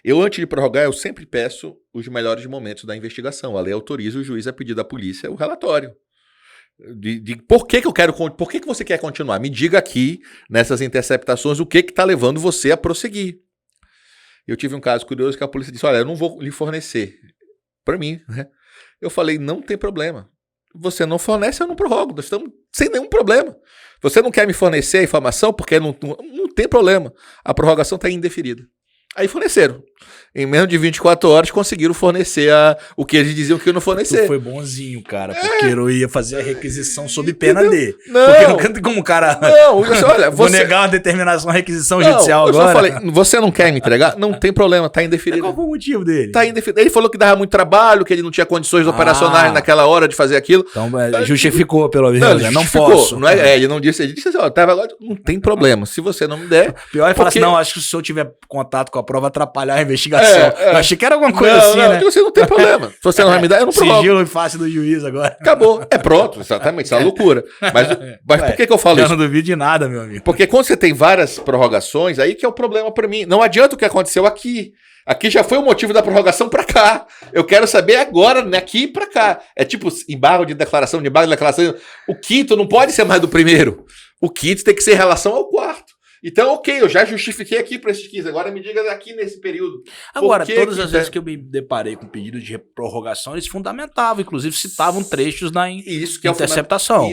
Antes de prorrogar, eu sempre peço os melhores momentos da investigação. A lei autoriza o juiz a pedir da polícia o relatório. De por que eu quero, por que você quer continuar? Me diga aqui, nessas interceptações, o que está levando você a prosseguir. Eu tive um caso curioso que a polícia disse, olha, eu não vou lhe fornecer. Para mim, né? Eu falei, não tem problema. Você não fornece, eu não prorrogo. Nós estamos sem nenhum problema. Você não quer me fornecer a informação porque não tem problema. A prorrogação está indeferida. Aí forneceram. Em menos de 24 horas conseguiram fornecer o que eles diziam que eu não fornecer. Tu foi bonzinho, cara, porque eu ia fazer a requisição sob pena de. Não. Porque não como o cara. Não, olha, vou negar uma determinação, uma requisição judicial agora. Eu só falei, você não quer me entregar? Não tem problema, tá indeferido. Qual foi o motivo dele? Tá indeferido. Ele falou que dava muito trabalho, que ele não tinha condições operacionais naquela hora de fazer aquilo. Então, justificou pelo menos. Não posso. Não ele não disse, ele disse assim, tava agora, não tem problema. Se você não me der. Pior é falar assim, não, acho que se eu tiver contato com a prova, atrapalhar a investigação. Eu achei que era alguma coisa assim, né? Você não tem problema. Se você não vai me dar, eu não prorrogo. Sigilo fácil do juiz agora. Acabou. Pronto, exatamente. Isso é uma loucura. Mas por que eu falo isso? Eu não duvido de nada, meu amigo. Porque quando você tem várias prorrogações, aí que é o problema pra mim. Não adianta o que aconteceu aqui. Aqui já foi o motivo da prorrogação pra cá. Eu quero saber agora, daqui pra cá. É tipo embargo de declaração, O quinto não pode ser mais do primeiro. O quinto tem que ser em relação ao quarto. Então, ok, eu já justifiquei aqui para esses 15. Agora me diga aqui nesse período. Agora, todas as vezes que eu me deparei com pedidos de prorrogação, eles fundamentavam, inclusive citavam trechos da interceptação.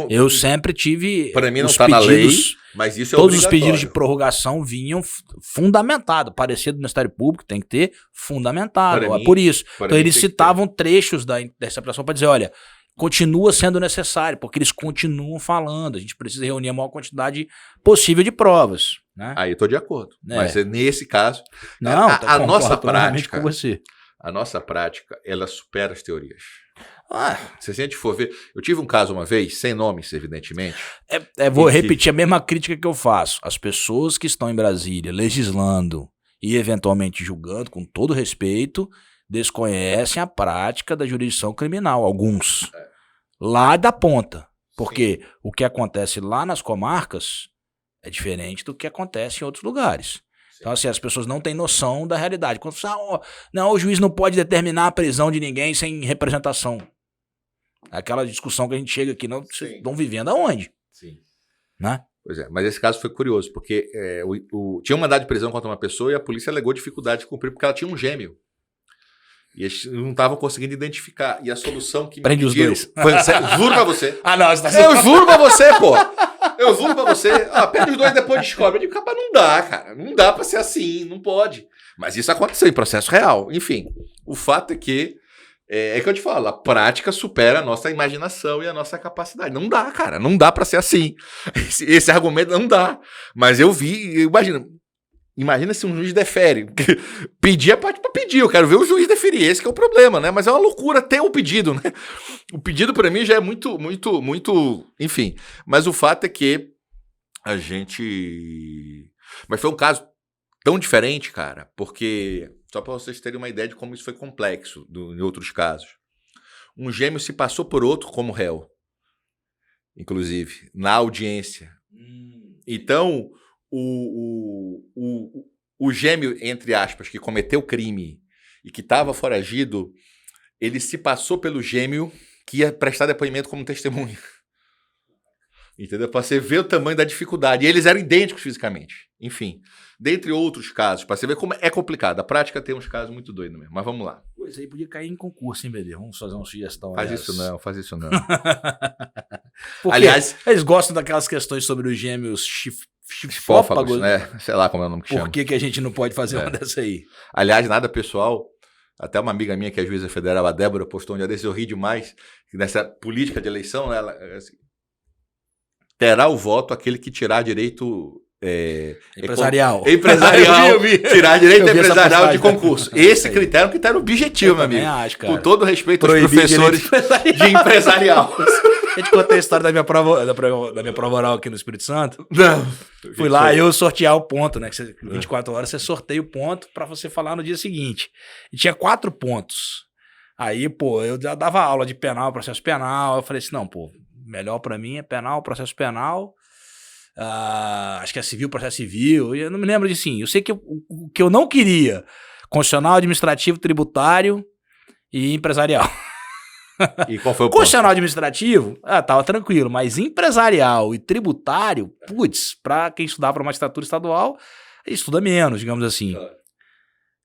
Eu sempre tive. Para mim não está na lei, mas isso é todos os pedidos de prorrogação vinham fundamentados. Parecer do Ministério Público tem que ter fundamentado. Por isso. Então, eles citavam trechos da interceptação para dizer: olha, continua sendo necessário, porque eles continuam falando. A gente precisa reunir a maior quantidade possível de provas. Né? Aí eu estou de acordo. Mas nesse caso, não, a nossa prática, com você. A nossa prática, ela supera as teorias. Se a gente for ver, eu tive um caso uma vez, sem nomes, evidentemente. Vou repetir a mesma crítica que eu faço. As pessoas que estão em Brasília legislando e eventualmente julgando, com todo respeito, desconhecem a prática da jurisdição criminal, alguns. Lá da ponta. Porque o que acontece lá nas comarcas é diferente do que acontece em outros lugares. Sim. Então, assim, as pessoas não têm noção da realidade. Quando você não, o juiz não pode determinar a prisão de ninguém sem representação. Aquela discussão que a gente chega aqui, não, vocês estão vivendo aonde? Sim. Né? Pois é, mas esse caso foi curioso, porque tinha um mandado de prisão contra uma pessoa e a polícia alegou dificuldade de cumprir porque ela tinha um gêmeo. E eles não estavam conseguindo identificar. E a solução que prende os dois. Juro pra você. Você tá eu juro pra você, pô. Eu juro pra você. Prende os dois e depois descobre. Eu digo, capaz, não dá, cara. Não dá pra ser assim, não pode. Mas isso aconteceu em processo real. Enfim, o fato é que, que eu te falo, a prática supera a nossa imaginação e a nossa capacidade. Não dá, cara. Não dá pra ser assim. Esse argumento não dá. Mas eu vi, imagina se um juiz defere. Pedir é parte para pedir. Eu quero ver o juiz deferir. Esse que é o problema, né? Mas é uma loucura ter o pedido, né? O pedido para mim já é muito, muito, muito... Enfim. Mas o fato é que a gente... Mas foi um caso tão diferente, cara, porque, só para vocês terem uma ideia de como isso foi complexo em outros casos. Um gêmeo se passou por outro como réu, inclusive, na audiência. Então, o gêmeo, entre aspas, que cometeu o crime e que estava foragido, ele se passou pelo gêmeo que ia prestar depoimento como testemunha. Entendeu? Para você ver o tamanho da dificuldade. E eles eram idênticos fisicamente. Enfim, dentre outros casos, para você ver como é complicado. A prática tem uns casos muito doidos mesmo. Mas vamos lá. Pois aí podia cair em concurso, hein, BD? Vamos fazer uma sugestão. Faz isso não, faz isso não. Porque aliás, eles gostam daquelas questões sobre os gêmeos chifófagos, né? Sei lá como é o nome que chama. Por que a gente não pode fazer uma dessa aí? Aliás, nada pessoal. Até uma amiga minha que é juíza federal, a Débora, postou um dia desse, eu ri demais, que nessa política de eleição, né, ela, assim, terá o voto aquele que tirar direito... Empresarial. Eu vi. Tirar direito empresarial de concurso. Esse critério é um critério objetivo, meu amigo. Acho, cara. Com todo respeito aos professores de empresarial. A gente contou a história da minha prova oral aqui no Espírito Santo. Não. Fui lá eu sortear o ponto, né? Que 24 horas você sorteia o ponto pra você falar no dia seguinte. E tinha 4 pontos. Aí, pô, eu já dava aula de penal, processo penal. Eu falei assim, não, pô, melhor pra mim é penal, processo penal. Acho que é civil, processo civil. Eu não me lembro disso, sim. Eu sei que o que eu não queria, constitucional, administrativo, tributário e empresarial. E qual foi o constitucional administrativo, tava tranquilo, mas empresarial e tributário, putz, pra quem estudar para magistratura estadual, estuda menos, digamos assim.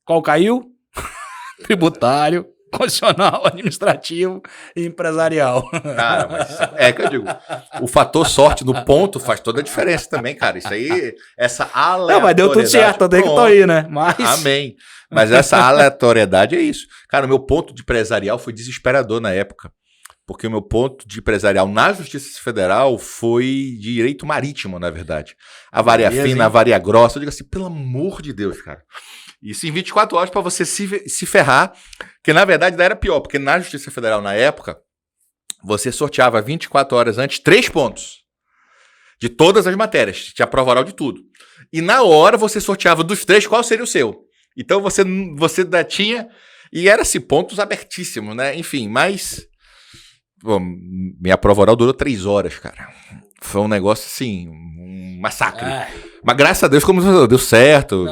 Qual caiu? Tributário, constitucional, administrativo e empresarial. Cara, mas é que eu digo, o fator sorte no ponto faz toda a diferença também, cara. Isso aí, essa aleatoriedade... Não, mas deu tudo certo, tanto é que tô aí, né? Mas... Amém. Mas essa aleatoriedade é isso. Cara, o meu ponto de empresarial foi desesperador na época, porque o meu ponto de empresarial na Justiça Federal foi de direito marítimo, na verdade. A varia fina, a varia grossa. Eu digo assim, pelo amor de Deus, cara. Isso em 24 horas para você se ferrar, que na verdade ainda era pior, porque na Justiça Federal, na época, você sorteava 24 horas antes 3 pontos de todas as matérias, tinha prova oral de tudo. E na hora você sorteava dos 3 qual seria o seu. Então você ainda tinha, e era assim, pontos abertíssimos, né? Enfim, mas bom, minha prova oral durou 3 horas, cara. Foi um negócio assim, um massacre. Mas graças a Deus, como deu certo.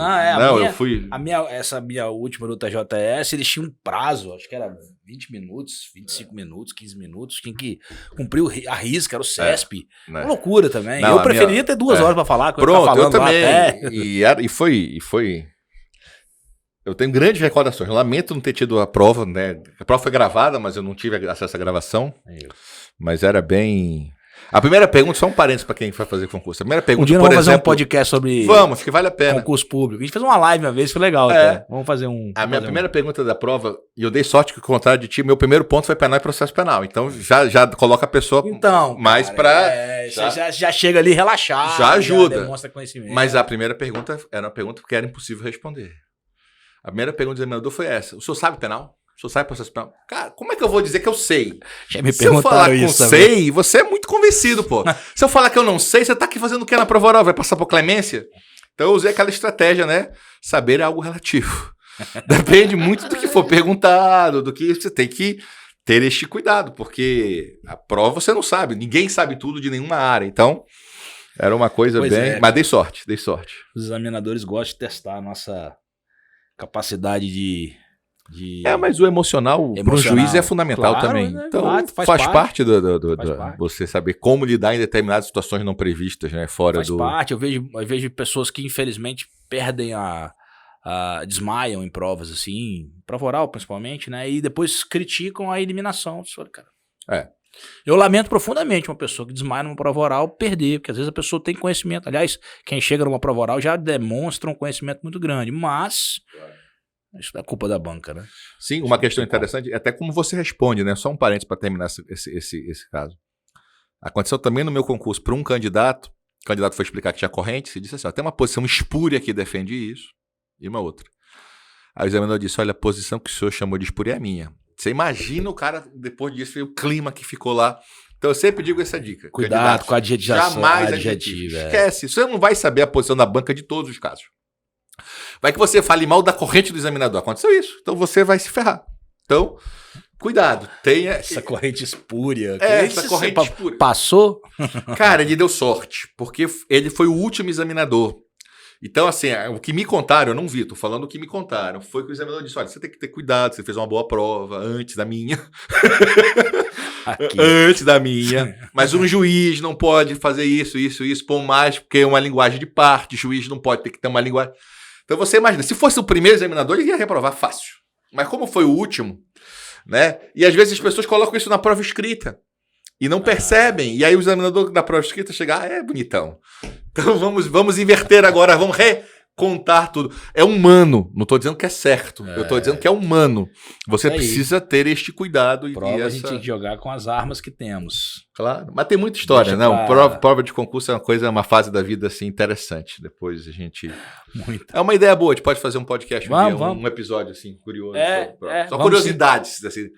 Essa minha última do TJS, eles tinham um prazo, acho que era 20 minutos, 25 minutos, 15 minutos. Tinha que cumprir a risca, era o CESP. Uma loucura também. Não, eu preferia ter 2 horas pra falar. Pronto, eu também. E foi. Eu tenho grandes recordações. Lamento não ter tido a prova, né? A prova foi gravada, mas eu não tive acesso à gravação. Mas era bem... A primeira pergunta, só um parênteses para quem vai fazer concurso. A primeira pergunta, vamos fazer um podcast sobre vamos, que vale a pena. Concurso público. A gente fez uma live uma vez, foi legal. Vamos fazer um... A minha primeira pergunta da prova, e eu dei sorte que, ao contrário de ti, meu primeiro ponto foi penal e processo penal. Então, já coloca a pessoa mais para... Já chega ali relaxado. Já ajuda. Já demonstra conhecimento. Mas a primeira pergunta era uma pergunta que era impossível responder. A primeira pergunta do examinador foi essa. O senhor sabe penal? O senhor sabe processo penal? Cara, como é que eu vou dizer que eu sei? Se eu falar que eu sei, você é muito convencido, pô. Se eu falar que eu não sei, você tá aqui fazendo o que na prova oral? Vai passar por clemência? Então eu usei aquela estratégia, né? Saber é algo relativo. Depende muito do que for perguntado, do que você tem que ter este cuidado, porque a prova você não sabe, ninguém sabe tudo de nenhuma área. Então, era uma coisa mas dei sorte. Os examinadores gostam de testar a nossa capacidade de... mas o emocional para o juiz é fundamental também. Então, faz parte você saber como lidar em determinadas situações não previstas, né? Faz parte. Eu vejo pessoas que, infelizmente, perdem desmaiam em provas, assim, prova oral, principalmente, né? E depois criticam a eliminação. Cara. Eu lamento profundamente uma pessoa que desmaia numa prova oral perder, porque às vezes a pessoa tem conhecimento. Aliás, quem chega numa prova oral já demonstra um conhecimento muito grande, mas... Isso é culpa da banca, né? Sim, uma questão interessante, até como você responde, né? Só um parênteses para terminar esse caso. Aconteceu também no meu concurso para um candidato. O candidato foi explicar que tinha corrente e disse assim: tem uma posição espúria que defende isso e uma outra. Aí o examinador disse: olha, a posição que o senhor chamou de espúria é a minha. Você imagina o cara, depois disso, o clima que ficou lá. Então eu sempre digo essa dica. Cuidado com a adjetivação. Jamais adjetivo. Esquece. Você não vai saber a posição da banca de todos os casos. Vai que você fale mal da corrente do examinador. Aconteceu isso. Então você vai se ferrar. Então, cuidado. Tenha... Essa corrente espúria. Essa corrente espúria. Passou? Cara, ele deu sorte. Porque ele foi o último examinador. Então, assim, o que me contaram, eu não vi, tô falando o que me contaram, foi que o examinador disse, olha, você tem que ter cuidado, você fez uma boa prova antes da minha. Antes da minha. Mas um juiz não pode fazer isso, por mais, porque é uma linguagem de parte, o juiz não pode ter que ter uma linguagem... Então você imagina, se fosse o primeiro examinador, ele ia reprovar fácil. Mas como foi o último, né? E às vezes as pessoas colocam isso na prova escrita e não percebem. E aí o examinador da prova escrita chega, é bonitão. Então vamos inverter agora, vamos recontar tudo. É humano, não estou dizendo que é certo, eu estou dizendo que é humano. Você precisa ter este cuidado. Prova a gente tem que jogar com as armas que temos. Claro, mas tem muita história, né? Prova de concurso é uma fase da vida assim interessante. Depois a gente... Muito. É uma ideia boa, a gente pode fazer um podcast, vamos. um episódio assim, curioso. Só vamos curiosidades assim,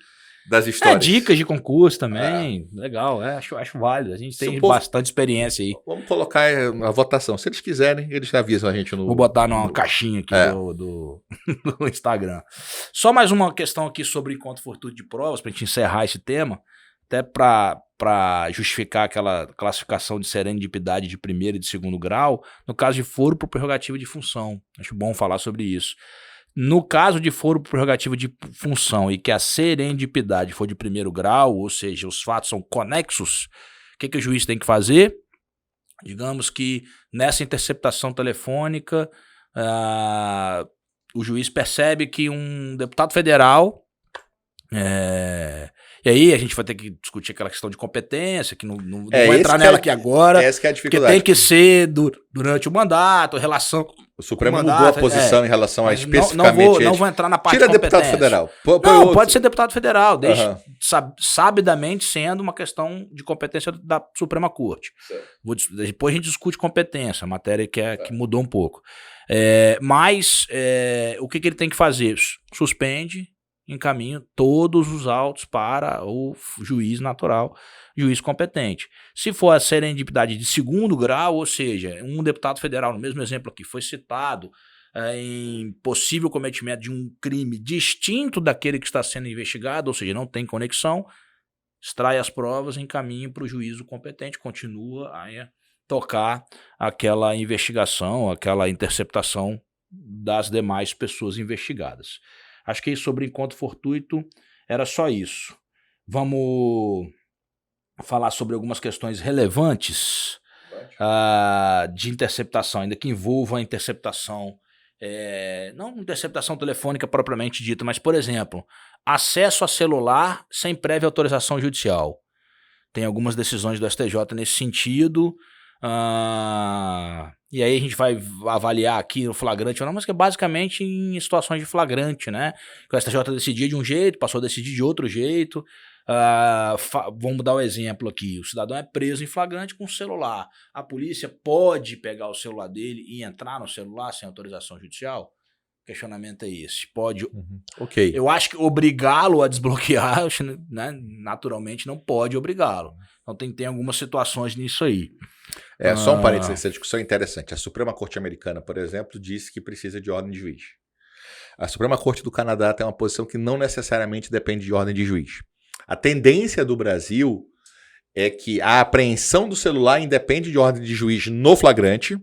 das histórias. Dicas de concurso também, legal, acho válido. A gente tem bastante experiência aí. Vamos colocar a votação. Se eles quiserem, eles avisam a gente no... Vou botar numa caixinha aqui do Instagram. Só mais uma questão aqui sobre encontro fortuito de provas, pra gente encerrar esse tema, até para justificar aquela classificação de serendipidade de primeiro e de segundo grau, no caso de foro por prerrogativa de função. Acho bom falar sobre isso. No caso de foro por prerrogativa de função e que a serendipidade for de primeiro grau, ou seja, os fatos são conexos, o que o juiz tem que fazer? Digamos que nessa interceptação telefônica, o juiz percebe que um deputado federal... E aí a gente vai ter que discutir aquela questão de competência, que não vou entrar nela aqui agora. Essa que é a dificuldade. Porque tem que ser durante o mandato, relação... O Supremo mudou a posição em relação a especificamente... Não vou entrar na parte de competência. Deputado federal. Pode ser deputado federal, sabidamente sendo uma questão de competência da Suprema Corte. Depois a gente discute competência, matéria que mudou um pouco. Mas o que ele tem que fazer? Suspende, encaminha todos os autos para o juiz natural, juiz competente. Se for a serendipidade de segundo grau, ou seja, um deputado federal, no mesmo exemplo aqui, foi citado em possível cometimento de um crime distinto daquele que está sendo investigado, ou seja, não tem conexão, extrai as provas, encaminha para o juízo competente, continua a tocar aquela investigação, aquela interceptação das demais pessoas investigadas. Acho que sobre encontro fortuito era só isso. Vamos falar sobre algumas questões relevantes de interceptação, ainda que envolva a interceptação, não interceptação telefônica propriamente dita, mas, por exemplo, acesso a celular sem prévia autorização judicial. Tem algumas decisões do STJ nesse sentido. E aí a gente vai avaliar aqui no flagrante ou não, mas que é basicamente em situações de flagrante, né? Que o STJ decidia de um jeito, passou a decidir de outro jeito. Vamos dar um exemplo aqui. O cidadão é preso em flagrante com o celular. A polícia pode pegar o celular dele e entrar no celular sem autorização judicial? O questionamento é esse. Pode. Ok. Eu acho que obrigá-lo a desbloquear, né, naturalmente não pode obrigá-lo. Então tem algumas situações nisso aí. Só um parênteses, essa discussão é interessante. A Suprema Corte Americana, por exemplo, disse que precisa de ordem de juiz. A Suprema Corte do Canadá tem uma posição que não necessariamente depende de ordem de juiz. A tendência do Brasil é que a apreensão do celular independe de ordem de juiz no flagrante.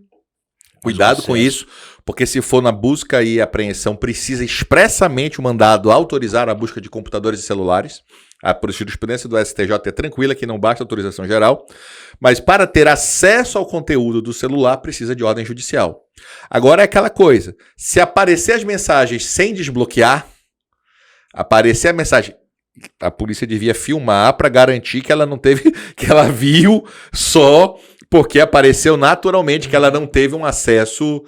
Cuidado com isso, porque se for na busca e apreensão, precisa expressamente o mandado autorizar a busca de computadores e celulares. A jurisprudência do STJ é tranquila, que não basta autorização geral. Mas para ter acesso ao conteúdo do celular, precisa de ordem judicial. Agora é aquela coisa, se aparecer as mensagens sem desbloquear, aparecer a mensagem... A polícia devia filmar para garantir que ela não teve, que ela viu só porque apareceu naturalmente, que ela não teve um acesso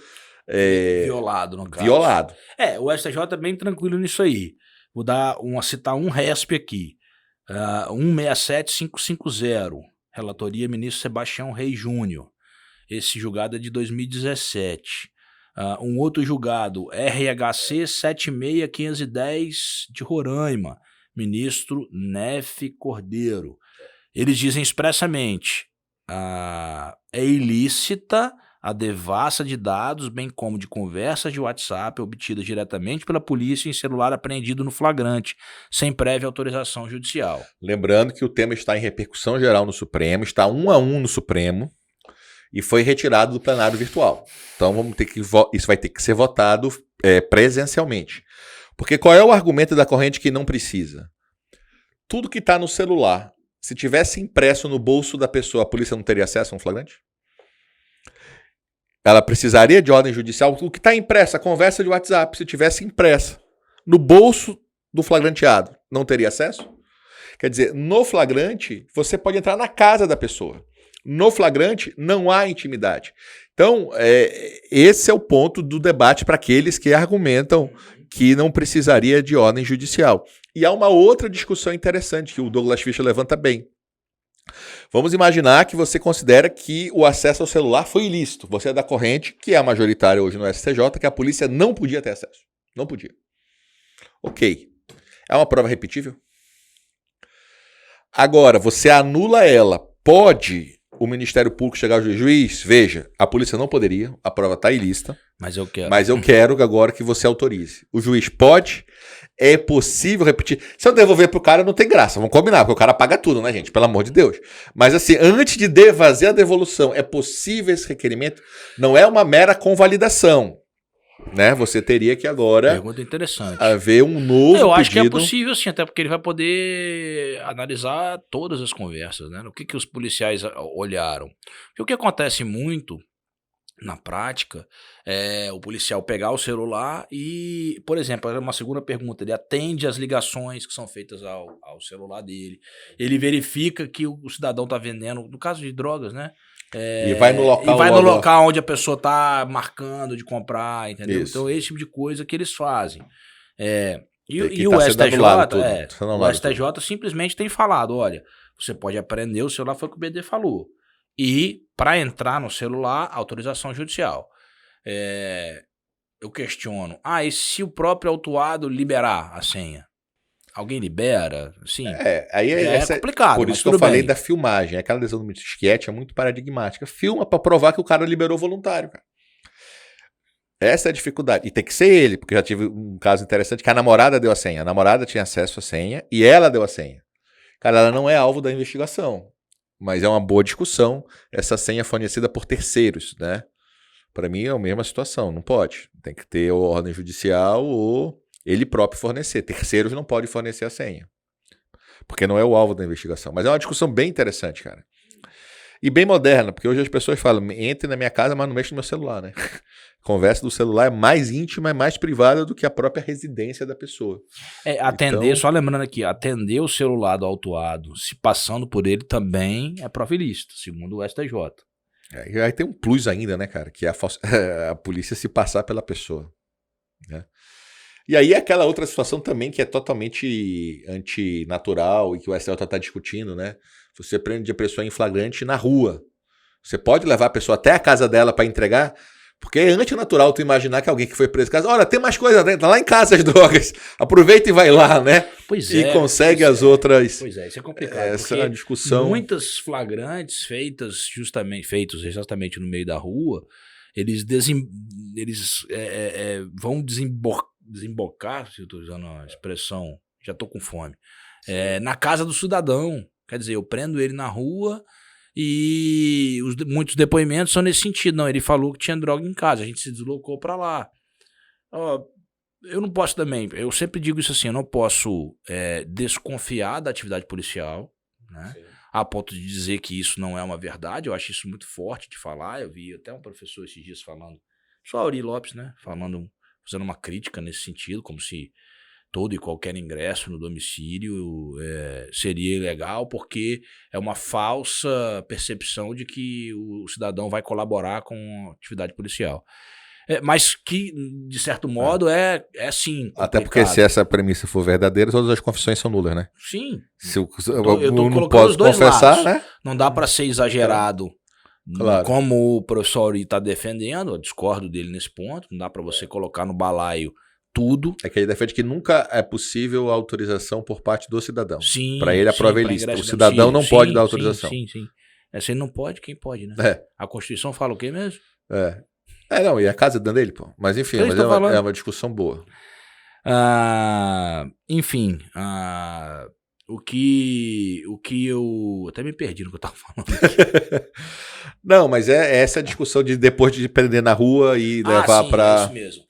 violado, no caso. Violado. O STJ é bem tranquilo nisso aí. Vou citar um RESP aqui. 167550, relatoria ministro Sebastião Reis Júnior. Esse julgado é de 2017. Um outro julgado, RHC 76510 de Roraima, ministro Nefe Cordeiro. Eles dizem expressamente, é ilícita a devassa de dados, bem como de conversas de WhatsApp obtidas diretamente pela polícia em celular apreendido no flagrante, sem prévia autorização judicial. Lembrando que o tema está em repercussão geral no Supremo, está 1-1 no Supremo e foi retirado do plenário virtual. Então isso vai ter que ser votado presencialmente. Porque qual é o argumento da corrente que não precisa? Tudo que está no celular, se tivesse impresso no bolso da pessoa, a polícia não teria acesso a um flagrante? Ela precisaria de ordem judicial. O que está impresso, a conversa de WhatsApp, se tivesse impressa no bolso do flagranteado, não teria acesso? Quer dizer, no flagrante, você pode entrar na casa da pessoa. No flagrante, não há intimidade. Então, esse é o ponto do debate para aqueles que argumentam que não precisaria de ordem judicial. E há uma outra discussão interessante que o Douglas Fischer levanta bem. Vamos imaginar que você considera que o acesso ao celular foi ilícito. Você é da corrente, que é a majoritária hoje no STJ, que a polícia não podia ter acesso. Não podia. Ok. É uma prova repetível? Agora, você anula ela. Pode o Ministério Público chegar ao juiz? Veja, a polícia não poderia, a prova está ilícita. Mas eu quero. Mas eu quero agora que você autorize. O juiz pode? É possível repetir? Se eu devolver pro cara, não tem graça. Vamos combinar, porque o cara paga tudo, né, gente? Pelo amor de Deus. Mas assim, antes de fazer a devolução, é possível esse requerimento? Não é uma mera convalidação, né? Você teria que agora... Pergunta interessante. Haver um novo pedido. Eu acho que é possível, sim, até porque ele vai poder analisar todas as conversas, né? O que os policiais olharam. Porque o que acontece muito na prática é o policial pegar o celular e, por exemplo, uma segunda pergunta, ele atende as ligações que são feitas ao celular dele, ele verifica que o cidadão está vendendo, no caso de drogas, né? E vai no local, local onde a pessoa está marcando de comprar, entendeu? Isso. Então, esse tipo de coisa que eles fazem. E o STJ simplesmente tem falado, olha, você pode apreender o celular, foi o que o BD falou. E, para entrar no celular, autorização judicial. Eu questiono, e se o próprio autuado liberar a senha? Alguém libera? Sim. Aí é complicado. Por isso que eu falei da filmagem. Aquela lesão do disquete é muito paradigmática. Filma para provar que o cara liberou voluntário, cara. Essa é a dificuldade. E tem que ser ele, porque eu já tive um caso interessante que a namorada deu a senha. A namorada tinha acesso à senha e ela deu a senha. Cara, ela não é alvo da investigação. Mas é uma boa discussão essa senha fornecida por terceiros, né? Para mim é a mesma situação, não pode. Tem que ter ordem judicial ou ele próprio fornecer. Terceiros não podem fornecer a senha, porque não é o alvo da investigação. Mas é uma discussão bem interessante, cara. E bem moderna, porque hoje as pessoas falam, entre na minha casa, mas não mexe no meu celular, né? A conversa do celular é mais íntima, é mais privada do que a própria residência da pessoa. Atender, então, só lembrando aqui, atender o celular do autuado, se passando por ele, também é prova ilícita, segundo o STJ. E aí tem um plus ainda, né, cara? Que é a polícia se passar pela pessoa, né? E aí aquela outra situação também que é totalmente antinatural e que o STJ está discutindo, né? Você prende a pessoa em flagrante na rua. Você pode levar a pessoa até a casa dela para entregar, porque é antinatural tu imaginar que alguém que foi preso em casa, olha, tem mais coisa dentro, lá em casa as drogas, aproveita e vai lá, né? E consegue as outras. Pois é, isso é complicado. Essa é a discussão. Muitas flagrantes feitos exatamente no meio da rua, eles vão desembocar, se eu estou usando a expressão, já estou com fome, na casa do cidadão. Quer dizer, eu prendo ele na rua e muitos depoimentos são nesse sentido. Não, ele falou que tinha droga em casa, a gente se deslocou para lá. Eu não posso também, eu sempre digo isso assim, eu não posso desconfiar da atividade policial, né? A ponto de dizer que isso não é uma verdade. Eu acho isso muito forte de falar. Eu vi até um professor esses dias falando, só Auri Lopes, né? Fazendo uma crítica nesse sentido, como se todo e qualquer ingresso no domicílio seria ilegal, porque é uma falsa percepção de que o cidadão vai colaborar com a atividade policial. Mas que, de certo modo, é sim complicado. Até porque se essa premissa for verdadeira, todas as confissões são nulas, né? Sim. Se eu tô não posso confessar, lados, né? Não dá para ser exagerado. Claro. Como o professor Auri está defendendo, eu discordo dele nesse ponto, não dá para você colocar no balaio tudo. É que ele defende que nunca é possível a autorização por parte do cidadão. Sim. Para ele a prova é ilícita. O cidadão não pode dar autorização. Sim. Essa ele não pode, quem pode, né? A Constituição fala o quê mesmo? Não, e a casa dele, pô. Mas enfim, mas é uma discussão boa. Enfim, o que eu... Até me perdi no que eu tava falando aqui. Não, mas é essa discussão de depois de prender na rua e levar pra... É isso mesmo.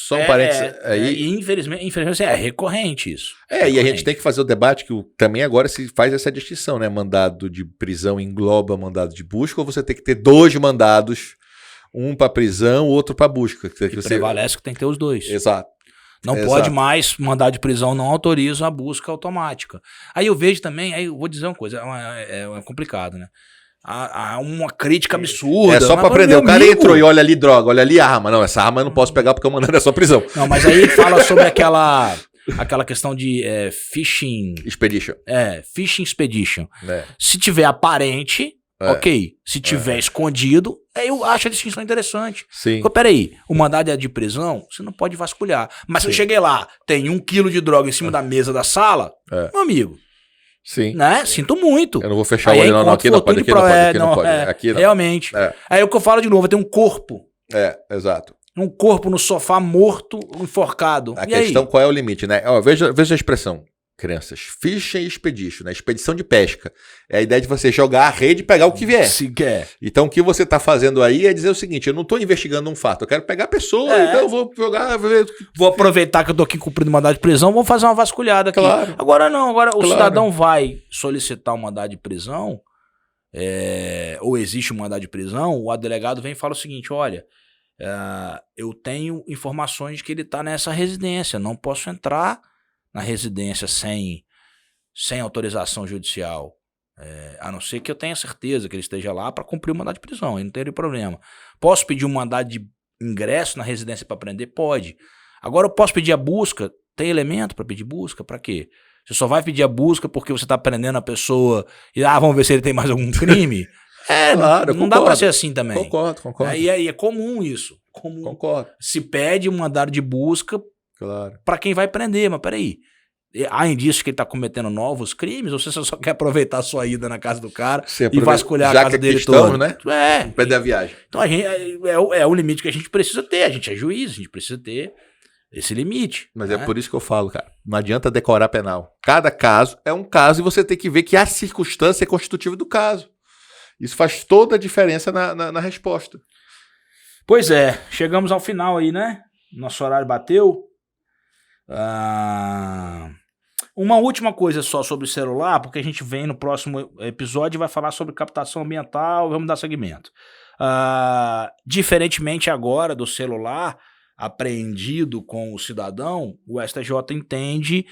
Só um parênteses aí. E infelizmente é recorrente isso. E a gente tem que fazer o debate que também agora se faz essa distinção, né? Mandado de prisão engloba mandado de busca, ou você tem que ter 2 mandados, um para prisão, outro para busca. Prevalece que tem que ter os 2. Exato. Não pode mais, mandado de prisão não autoriza a busca automática. Aí eu vejo também, aí eu vou dizer uma coisa, é complicado, né? Há uma crítica absurda. É só pra prender. O cara entrou e olha ali droga, olha ali arma. Não, essa arma eu não posso pegar porque o mandado é só prisão. Não, mas aí fala sobre aquela questão de fishing... Expedition. Fishing expedition. Se tiver aparente, ok. Se tiver escondido, eu acho a distinção interessante. Sim. Porque, peraí, o mandado é de prisão, você não pode vasculhar. Mas se eu cheguei lá, tem 1 quilo de droga em cima da mesa da sala, meu amigo... Sim. Né? Sinto muito. Eu não vou fechar o olho, não. Aqui não pode, aqui não pode. Aqui não. Realmente. Aí o que eu falo de novo, tem um corpo. Exato. Um corpo no sofá morto, enforcado. A questão, qual é o limite, né? Veja a expressão, crianças. Fishing expedition, né? Expedição de pesca. É a ideia de você jogar a rede e pegar o que vier. Se quer. Então o que você está fazendo aí é dizer o seguinte, eu não estou investigando um fato, eu quero pegar a pessoa, então eu vou jogar... Vou aproveitar que eu estou aqui cumprindo mandado de prisão, vou fazer uma vasculhada aqui. Claro. Agora não, o cidadão vai solicitar um mandado de prisão, ou existe um mandado de prisão, o delegado vem e fala o seguinte, olha, eu tenho informações de que ele está nessa residência, não posso entrar na residência sem autorização judicial, a não ser que eu tenha certeza que ele esteja lá para cumprir o mandado de prisão, aí não teria problema. Posso pedir um mandado de ingresso na residência para prender? Pode. Agora eu posso pedir a busca? Tem elemento para pedir busca? Para quê? Você só vai pedir a busca porque você está prendendo a pessoa e vamos ver se ele tem mais algum crime? Claro, não dá para ser assim também. Concordo. Aí é comum isso. Concordo. Se pede um mandado de busca para quem vai prender, mas peraí. Há indícios que ele está cometendo novos crimes ou você só quer aproveitar a sua ida na casa do cara e vasculhar a casa dele toda? Né? Perder a viagem. Então a gente, é o limite que a gente precisa ter. A gente é juiz, a gente precisa ter esse limite. Mas é por isso que eu falo, cara. Não adianta decorar penal. Cada caso é um caso e você tem que ver que a circunstância é constitutiva do caso. Isso faz toda a diferença na resposta. Pois é, chegamos ao final aí, né? Nosso horário bateu. Uma última coisa só sobre o celular, porque a gente vem no próximo episódio e vai falar sobre captação ambiental, vamos dar seguimento. Diferentemente agora do celular apreendido com o cidadão, o STJ entende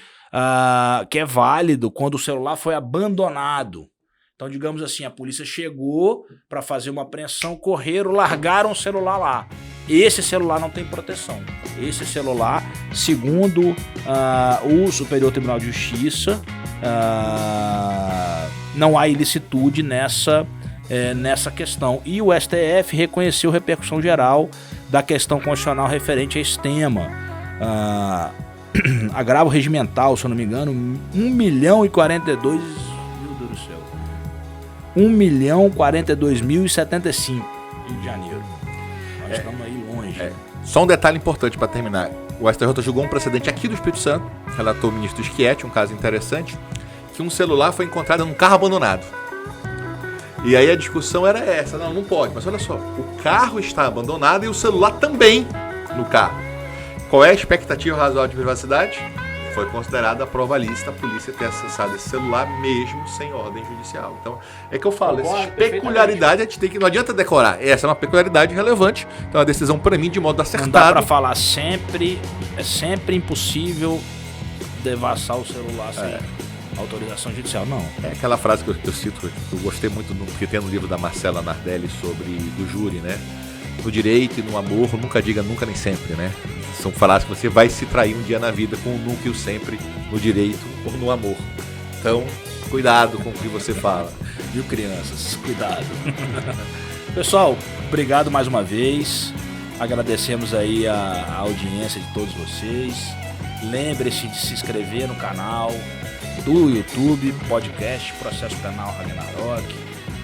que é válido quando o celular foi abandonado. Então, digamos assim, a polícia chegou para fazer uma apreensão, correram, largaram o celular lá. Esse celular não tem proteção. Esse celular, segundo o Superior Tribunal de Justiça, não há ilicitude nessa questão. E o STF reconheceu repercussão geral da questão constitucional referente a esse tema. Agravo regimental, se eu não me engano, 1.042.000, meu Deus do céu, 1.042.075 Rio de Janeiro. Nós estamos aí longe. Só um detalhe importante para terminar. O STJ julgou um precedente aqui do Espírito Santo, relatou o ministro Schietti, um caso interessante, que um celular foi encontrado num carro abandonado. E aí a discussão era essa, não pode, mas olha só, o carro está abandonado e o celular também no carro. Qual é a expectativa razoável de privacidade? Foi considerada a prova lícita a polícia ter acessado esse celular mesmo sem ordem judicial. Então, é que eu falo, essa peculiaridade a gente tem que, não adianta decorar, essa é uma peculiaridade relevante, então a decisão para mim de modo acertado. Não dá para falar sempre, é sempre impossível devassar o celular sem autorização judicial, não. É aquela frase que eu cito, que eu gostei muito, que tem no livro da Marcela Nardelli sobre do júri, né? No direito e no amor, nunca diga nunca nem sempre, né? São frases que você vai se trair um dia na vida com o nunca e o sempre no direito ou no amor. Então, cuidado com o que você fala. Viu, crianças? Cuidado. Pessoal, obrigado mais uma vez. Agradecemos aí a audiência de todos vocês. Lembre-se de se inscrever no canal do YouTube, podcast Processo Penal Ragnarok.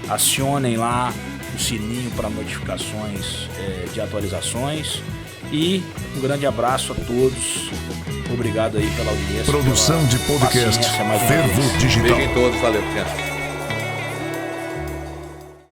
Acionem lá o sininho para notificações de atualizações. E um grande abraço a todos. Obrigado aí pela audiência. Produção de podcast Fervo Digital. Beijo em todos, valeu, Criança.